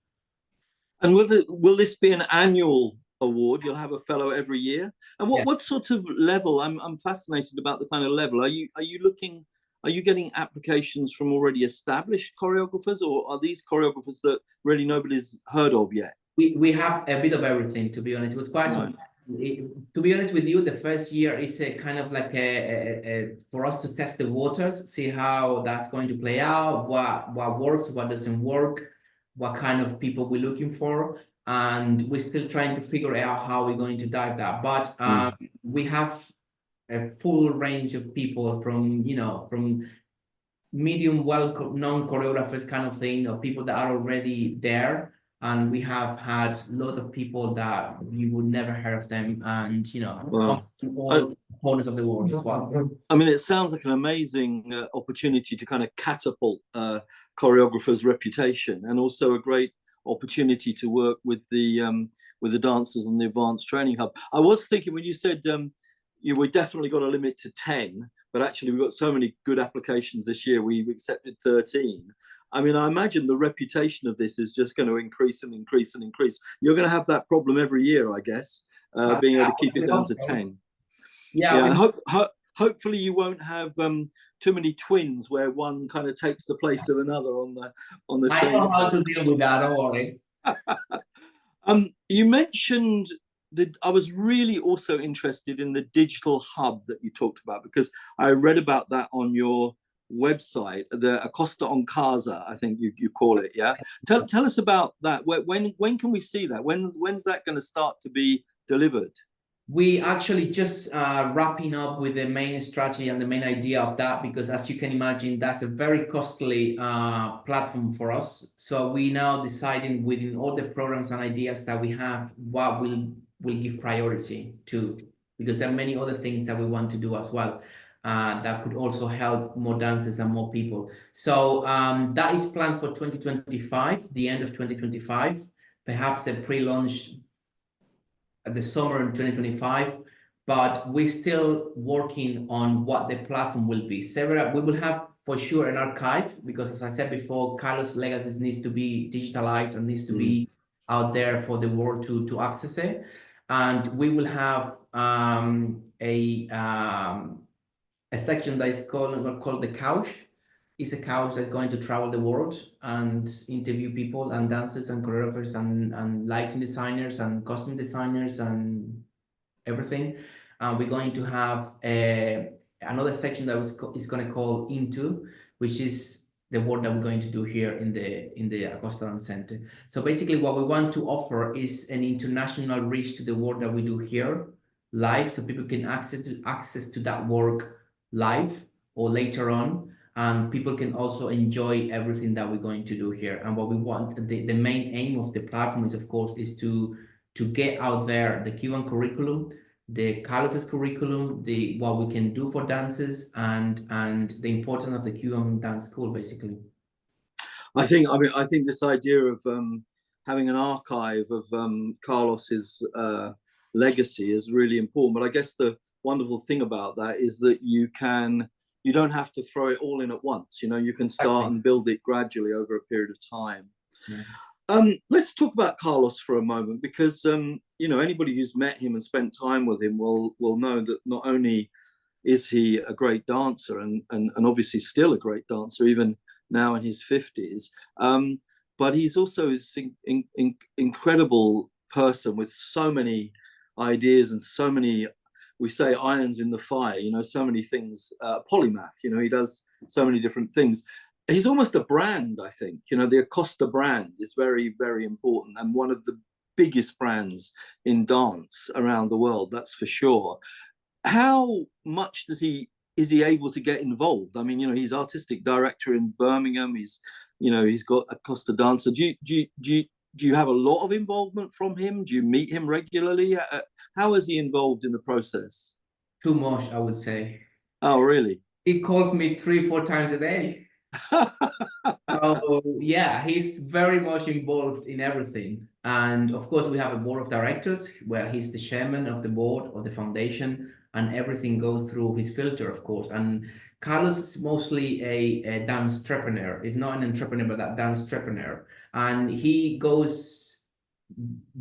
And will this be an annual award? You'll have a fellow every year? And what sort of level? I'm fascinated about the kind of level. Are you getting applications from already established choreographers, or are these choreographers that really nobody's heard of yet? We have a bit of everything, to be honest. It was quite to be honest with you, the first year is a kind of like a for us to test the waters, see how that's going to play out, what works, what doesn't work, what kind of people we're looking for, and we're still trying to figure out how we're going to dive that. But we have a full range of people from medium well-known choreographers kind of thing, or people that are already there. And we have had a lot of people that you would never hear of them, and from all corners of the world as well. I mean, it sounds like an amazing opportunity to kind of catapult choreographers' reputation, and also a great opportunity to work with the dancers on the Advanced Training Hub. I was thinking when you said we definitely got a limit to 10, but actually we've got so many good applications this year. We've accepted 13. I mean, I imagine the reputation of this is just going to increase and increase and increase. You're going to have that problem every year, I guess, being able to keep it down to 10. Yeah. Hopefully you won't have too many twins where one kind of takes the place of another on the I train. know how to deal with that, don't worry. You mentioned that I was really also interested in the digital hub that you talked about, because I read about that on your website, the Acosta on Casa, I think you call it. Yeah. Tell us about that. When can we see that? When's that going to start to be delivered? We actually just wrapping up with the main strategy and the main idea of that, because as you can imagine, that's a very costly platform for us. So we now deciding within all the programs and ideas that we have, what will give priority to, because there are many other things that we want to do as well that could also help more dancers and more people. So that is planned for 2025, the end of 2025, perhaps a pre-launch at the summer in 2025, but we're still working on what the platform will be. We will have for sure an archive, because as I said before, Carlos' legacy needs to be digitalized and needs to be out there for the world to access it. And we will have a section that is called the couch. It's a couch that's going to travel the world and interview people and dancers and choreographers and lighting designers and costume designers and everything. We're going to have another section that is going to call Into, which is the work that we're going to do here in the Acosta Dance Centre. So basically what we want to offer is an international reach to the work that we do here live, so people can access to that work live or later on. And people can also enjoy everything that we're going to do here. And what we want, the main aim of the platform is, of course, is to get out there the Cuban curriculum, the Carlos's curriculum, what we can do for dances, and the importance of the Cuban dance school, basically. I think this idea of having an archive of Carlos's legacy is really important. But I guess the wonderful thing about that is that you don't have to throw it all in at once. You know, you can start and build it gradually over a period of time. Yeah. Let's talk about Carlos for a moment, because you know, anybody who's met him and spent time with him will know that not only is he a great dancer and obviously still a great dancer even now in his 50s, but he's also an incredible person with so many ideas and so many, we say, irons in the fire, you know, so many things, polymath, you know, he does so many different things. He's almost a brand, I think. You know, the Acosta brand is very, very important, and one of the biggest brands in dance around the world, that's for sure. How much is he able to get involved? I mean, you know, he's artistic director in Birmingham. He's got Acosta Dance. So do you have a lot of involvement from him? Do you meet him regularly? How is he involved in the process? Too much, I would say. Oh, really? He calls me 3-4 times a day. So yeah, he's very much involved in everything. And of course, we have a board of directors where he's the chairman of the board of the foundation, and everything goes through his filter, of course. And Carlos is mostly a dance entrepreneur. He's not an entrepreneur, but that dance entrepreneur. And he goes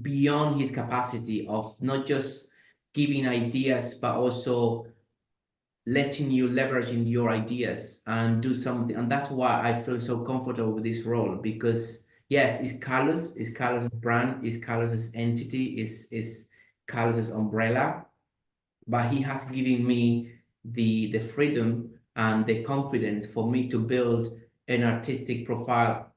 beyond his capacity of not just giving ideas, but also letting you leveraging your ideas and do something. And that's why I feel so comfortable with this role, because yes, it's Carlos's brand, it's Carlos's entity, is Carlos's umbrella, but he has given me the freedom and the confidence for me to build an artistic profile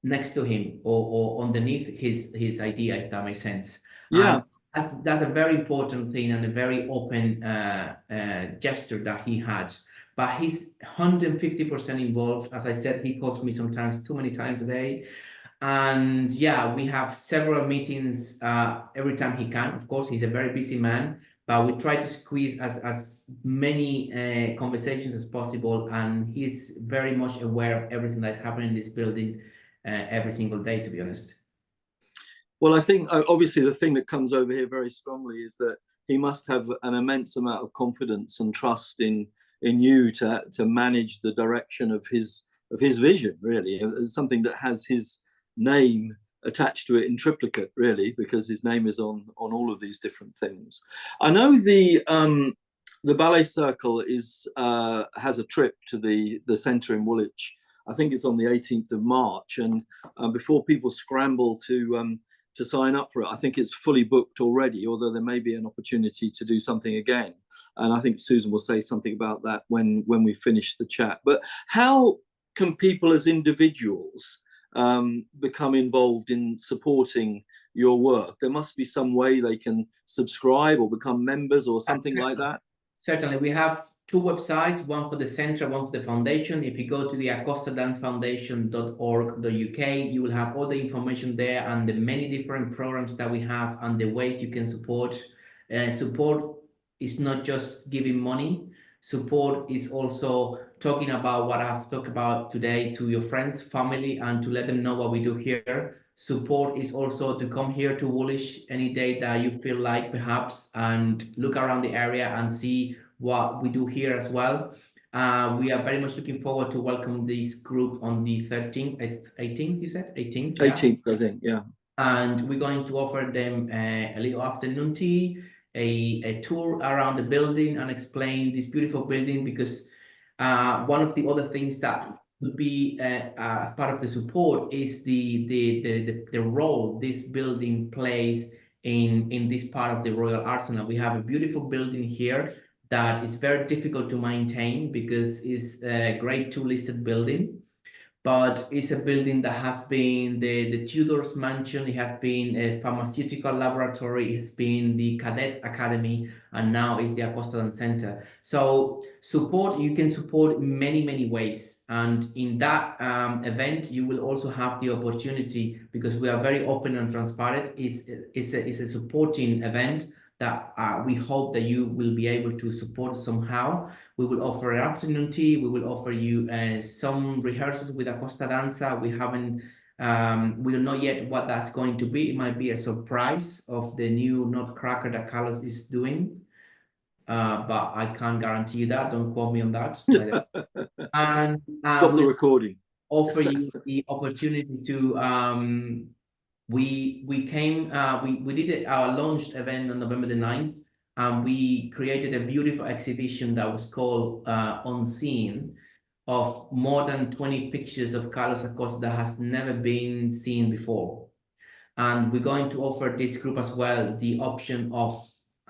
next to him or underneath his idea, if that makes sense. Yeah. That's a very important thing and a very open gesture that he had. But he's 150% involved. As I said, he calls me sometimes too many times a day. And yeah, we have several meetings every time he can. Of course, he's a very busy man, but we try to squeeze as many conversations as possible. And he's very much aware of everything that's happening in this building every single day, to be honest. Well, I think obviously the thing that comes over here very strongly is that he must have an immense amount of confidence and trust in you to manage the direction of his his vision, really, something that has his name attached to it in triplicate, really, because his name is on all of these different things. I know the Ballet Circle has a trip to the centre in Woolwich. I think it's on the 18th of March, and before people scramble to sign up for it, I think it's fully booked already, although there may be an opportunity to do something again. And I think Susan will say something about that when we finish the chat. But how can people as individuals become involved in supporting your work? There must be some way they can subscribe or become members or something like that. Certainly, we have two websites, one for the center, one for the foundation. If you go to the acostadancefoundation.org.uk, you will have all the information there and the many different programs that we have and the ways you can support. Support is not just giving money. Support is also talking about what I've talked about today to your friends, family, and to let them know what we do here. Support is also to come here to Woolwich any day that you feel like, perhaps, and look around the area and see what we do here as well. We are very much looking forward to welcome this group on the 18th, you said? 18th? Yeah. 18th, I think, yeah. And we're going to offer them a little afternoon tea, a tour around the building and explain this beautiful building, because one of the other things that would be as part of the support is the role this building plays in this part of the Royal Arsenal. We have a beautiful building here that is very difficult to maintain because it's a Grade 2 listed building, but it's a building that has been the Tudors mansion, it has been a pharmaceutical laboratory, it has been the Cadets Academy, and now it's the Acosta Dance Centre. So support, you can support in many ways. And in that event, you will also have the opportunity, because we are very open and transparent, it's a supporting event that we hope that you will be able to support somehow. We will offer an afternoon tea. We will offer you some rehearsals with Acosta Danza. We don't know yet what that's going to be. It might be a surprise of the new Nutcracker that Carlos is doing. But I can't guarantee you that. Don't quote me on that. And Stop the recording. Offer you the opportunity to we did our launched event on November the 9th, and we created a beautiful exhibition that was called Unseen, of more than 20 pictures of Carlos Acosta that has never been seen before. And we're going to offer this group as well the option of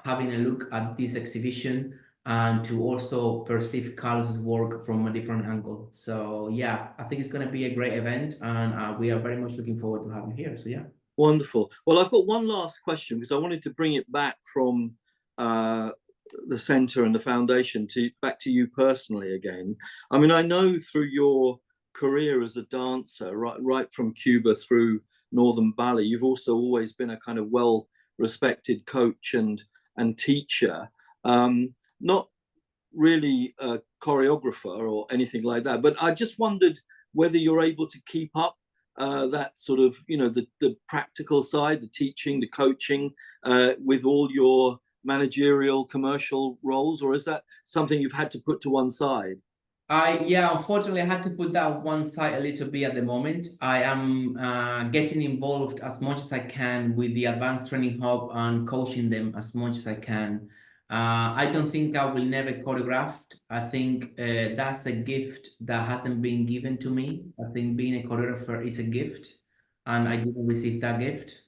having a look at this exhibition and to also perceive Carlos's work from a different angle. So yeah, I think it's going to be a great event, and we are very much looking forward to having you here. So yeah. Wonderful. Well, I've got one last question, because I wanted to bring it back from the centre and the foundation back to you personally again. I mean, I know through your career as a dancer, right from Cuba through Northern Ballet, you've also always been a kind of well-respected coach and teacher. Not really a choreographer or anything like that, but I just wondered whether you're able to keep up that sort of, you know, the practical side, the teaching, the coaching, with all your managerial commercial roles, or is that something you've had to put to one side? Yeah, unfortunately, I had to put that on one side a little bit at the moment. I am getting involved as much as I can with the Advanced Training Hub and coaching them as much as I can. I don't think I will never choreograph. I think that's a gift that hasn't been given to me. I think being a choreographer is a gift, and I didn't receive that gift.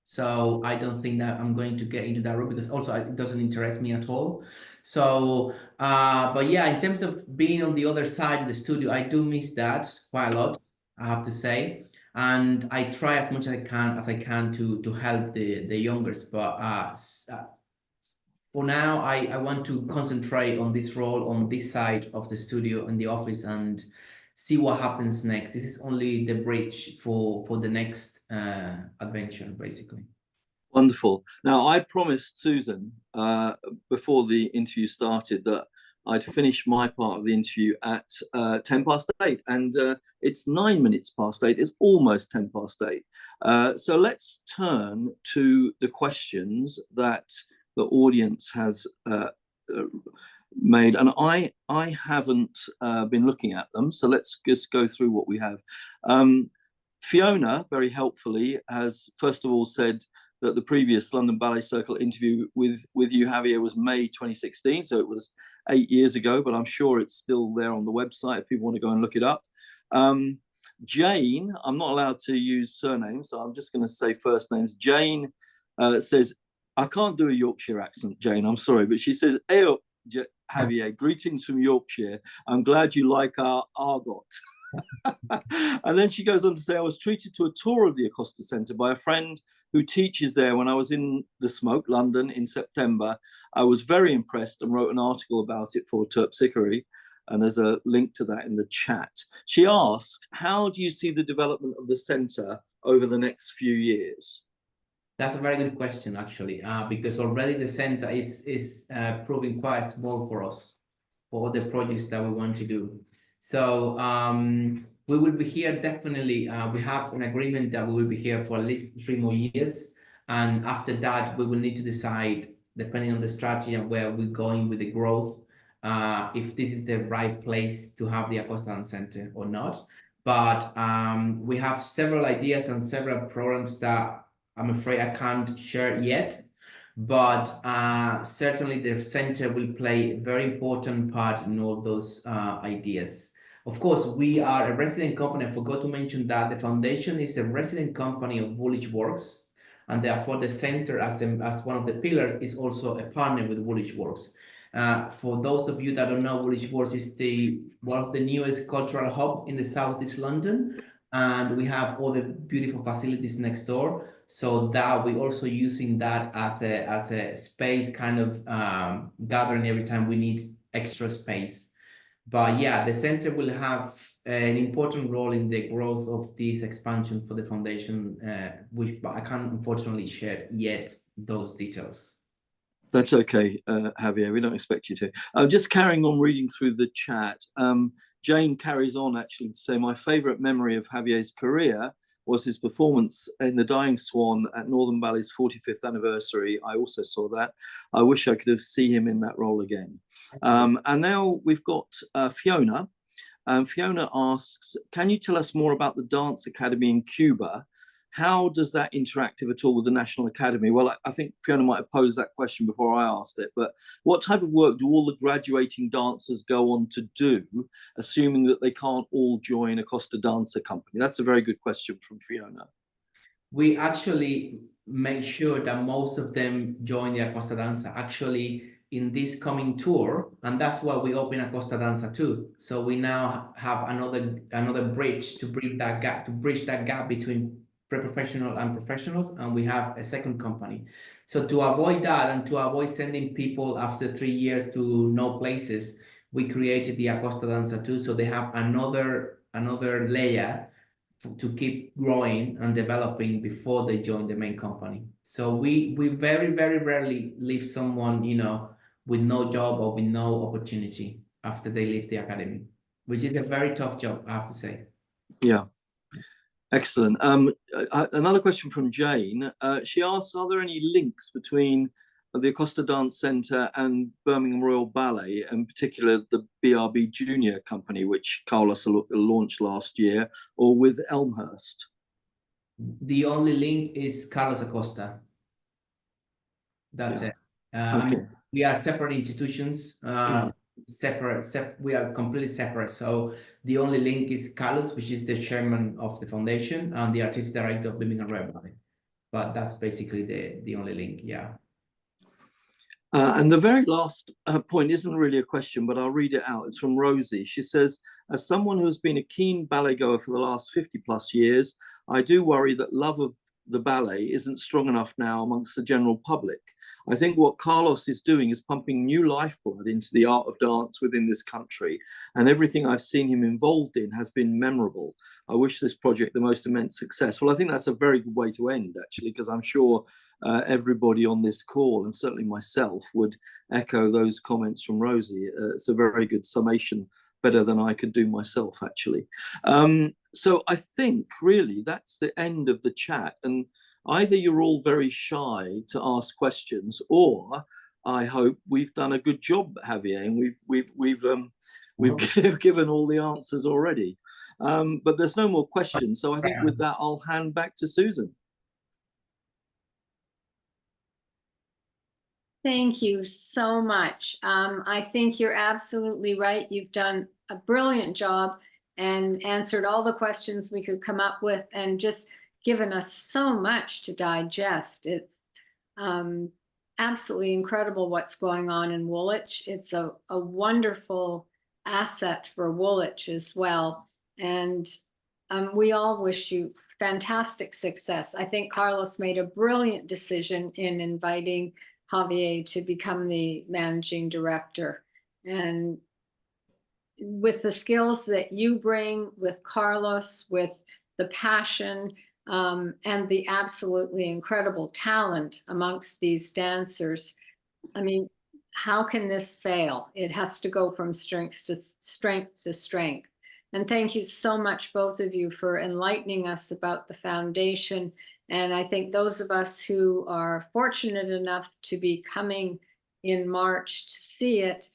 So I don't think that I'm going to get into that route, because also it doesn't interest me at all. So, but yeah, in terms of being on the other side of the studio, I do miss that quite a lot, I have to say. And I try as much as I can to help the youngers. But for now, I want to concentrate on this role on this side of the studio in the office and see what happens next. This is only the bridge for the next adventure, basically. Wonderful. Now, I promised Susan before the interview started that I'd finish my part of the interview at 8:10, and it's 9 minutes past 8. It's almost 8:10. So let's turn to the questions that the audience has made, and I haven't been looking at them, so let's just go through what we have. Fiona very helpfully has first of all said that the previous London Ballet Circle interview with you, Javier, was May 2016, so it was 8 years ago, but I'm sure it's still there on the website if people want to go and look it up. Jane, I'm not allowed to use surnames, so I'm just going to say first names. Jane says, I can't do a Yorkshire accent, Jane, I'm sorry, but she says, "Eyo, Javier, greetings from Yorkshire. I'm glad you like our argot." And then she goes on to say, I was treated to a tour of the Acosta Centre by a friend who teaches there when I was in the Smoke, London, in September. I was very impressed and wrote an article about it for Terpsichore, and there's a link to that in the chat. She asked, how do you see the development of the centre over the next few years? That's a very good question, actually, because already the centre is proving quite small for us, for all the projects that we want to do. So we will be here definitely. We have an agreement that we will be here for at least 3 more years. And after that, we will need to decide, depending on the strategy and where we're going with the growth, if this is the right place to have the Acosta Dance Centre or not. But we have several ideas and several programs that I'm afraid I can't share yet. But certainly the center will play a very important part in all those ideas. Of course, we are a resident company. I forgot to mention that the foundation is a resident company of Woolwich Works, and therefore the center as one of the pillars is also a partner with Woolwich Works. For those of you that don't know, Woolwich Works is one of the newest cultural hub in the Southeast London, and we have all the beautiful facilities next door. So that we're also using that as a space kind of gathering every time we need extra space. But yeah, the center will have an important role in the growth of this expansion for the foundation, which I can't unfortunately share yet those details. That's okay, Javier, we don't expect you to. Just carrying on reading through the chat, Jane carries on actually to say, my favourite memory of Javier's career was his performance in The Dying Swan at Northern Ballet's 45th anniversary. I also saw that. I wish I could have seen him in that role again. And now we've got Fiona. Fiona asks, can you tell us more about the Dance Academy in Cuba? How does that interact, if at all, with the National Academy? Well, I think Fiona might have posed that question before I asked it, but what type of work do all the graduating dancers go on to do, assuming that they can't all join Acosta Dancer Company? That's a very good question from Fiona. We actually make sure that most of them join the Acosta Dancer actually in this coming tour, and that's why we open Acosta Dancer too. So we now have another bridge to bridge that gap between pre-professional and professionals, and we have a second company. So to avoid that and to avoid sending people after 3 years to no places, we created the Acosta Dancer too, so they have another layer to keep growing and developing before they join the main company. So we very, very rarely leave someone, with no job or with no opportunity after they leave the academy, which is a very tough job, I have to say. Yeah. Excellent. Another question from Jane. She asks, are there any links between the Acosta Dance Centre and Birmingham Royal Ballet, in particular the BRB Junior Company, which Carlos launched last year, or with Elmhurst? The only link is Carlos Acosta. That's it. Okay. I mean, we are separate institutions, we are completely separate. So the only link is Carlos, which is the chairman of the foundation and the artistic director of Birmingham Royal Ballet. But that's basically the only link, yeah. And the very last point isn't really a question, but I'll read it out. It's from Rosie. She says, as someone who has been a keen ballet goer for the last 50 plus years, I do worry that love of the ballet isn't strong enough now amongst the general public. I think what Carlos is doing is pumping new lifeblood into the art of dance within this country, and everything I've seen him involved in has been memorable. I wish this project the most immense success. Well, I think that's a very good way to end, actually, because I'm sure everybody on this call, and certainly myself, would echo those comments from Rosie. It's a very good summation, better than I could do myself, actually. So I think really that's the end of the chat, and either you're all very shy to ask questions, or I hope we've done a good job, Javier, and we've given all the answers already. But there's no more questions, so I think with that I'll hand back to Susan. Thank you so much. I think you're absolutely right. You've done a brilliant job and answered all the questions we could come up with and just given us so much to digest. It's absolutely incredible what's going on in Woolwich. It's a wonderful asset for Woolwich as well. And we all wish you fantastic success. I think Carlos made a brilliant decision in inviting Javier to become the managing director. And with the skills that you bring, with Carlos, with the passion and the absolutely incredible talent amongst these dancers, I mean, how can this fail? It has to go from strength to strength to strength. And thank you so much, both of you, for enlightening us about the foundation. And I think those of us who are fortunate enough to be coming in March to see it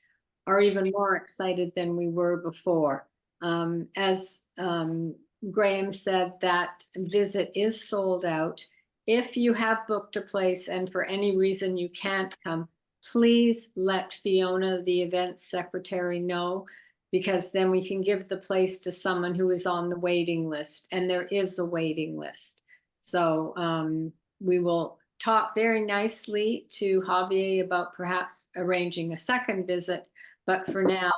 are even more excited than we were before. As Graham said, that visit is sold out. If you have booked a place and for any reason you can't come, please let Fiona, the events secretary, know, because then we can give the place to someone who is on the waiting list, and there is a waiting list. So we will talk very nicely to Javier about perhaps arranging a second visit, but for now,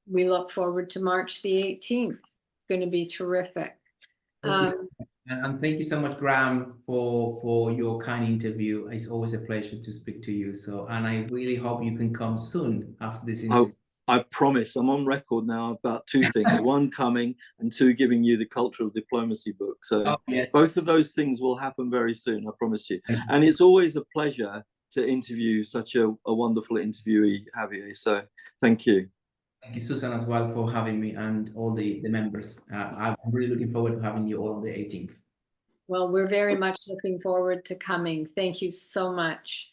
we look forward to March the 18th. It's going to be terrific. And thank you so much, Graham, for your kind interview. It's always a pleasure to speak to you. So, and I really hope you can come soon after this interview. I promise. I'm on record now about two things. One, coming, and two, giving you the cultural diplomacy book. So yes, both of those things will happen very soon, I promise you. And it's always a pleasure to interview such a wonderful interviewee, Javier. So thank you. Thank you, Susan, as well, for having me and all the members. I'm really looking forward to having you all on the 18th. Well, we're very much looking forward to coming. Thank you so much.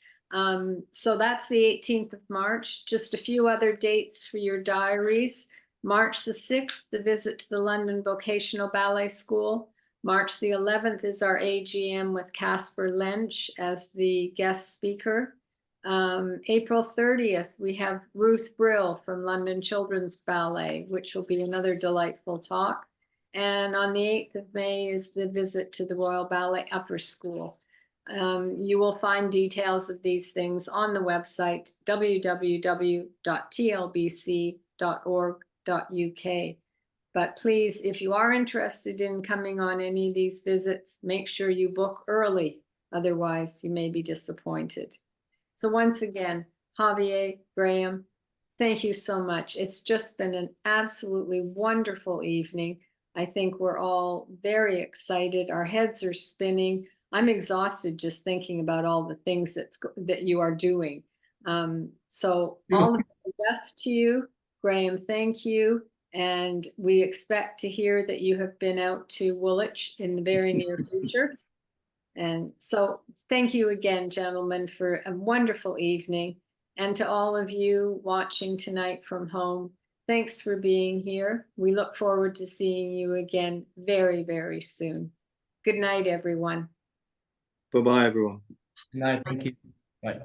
So that's the 18th of March. Just a few other dates for your diaries. March the 6th, the visit to the London Vocational Ballet School. March the 11th is our AGM with Casper Lynch as the guest speaker. April 30th, we have Ruth Brill from London Children's Ballet, which will be another delightful talk. And on the 8th of May is the visit to the Royal Ballet Upper School. You will find details of these things on the website, www.tlbc.org.uk. But please, if you are interested in coming on any of these visits, make sure you book early. Otherwise, you may be disappointed. So once again, Javier, Graham, thank you so much. It's just been an absolutely wonderful evening. I think we're all very excited. Our heads are spinning. I'm exhausted just thinking about all the things that you are doing. So all the best to you. Graham, thank you. And we expect to hear that you have been out to Woolwich in the very near future. And so thank you again, gentlemen, for a wonderful evening. And to all of you watching tonight from home, thanks for being here. We look forward to seeing you again very, very soon. Good night, everyone. Bye-bye, everyone. Good night. Thank you. Bye.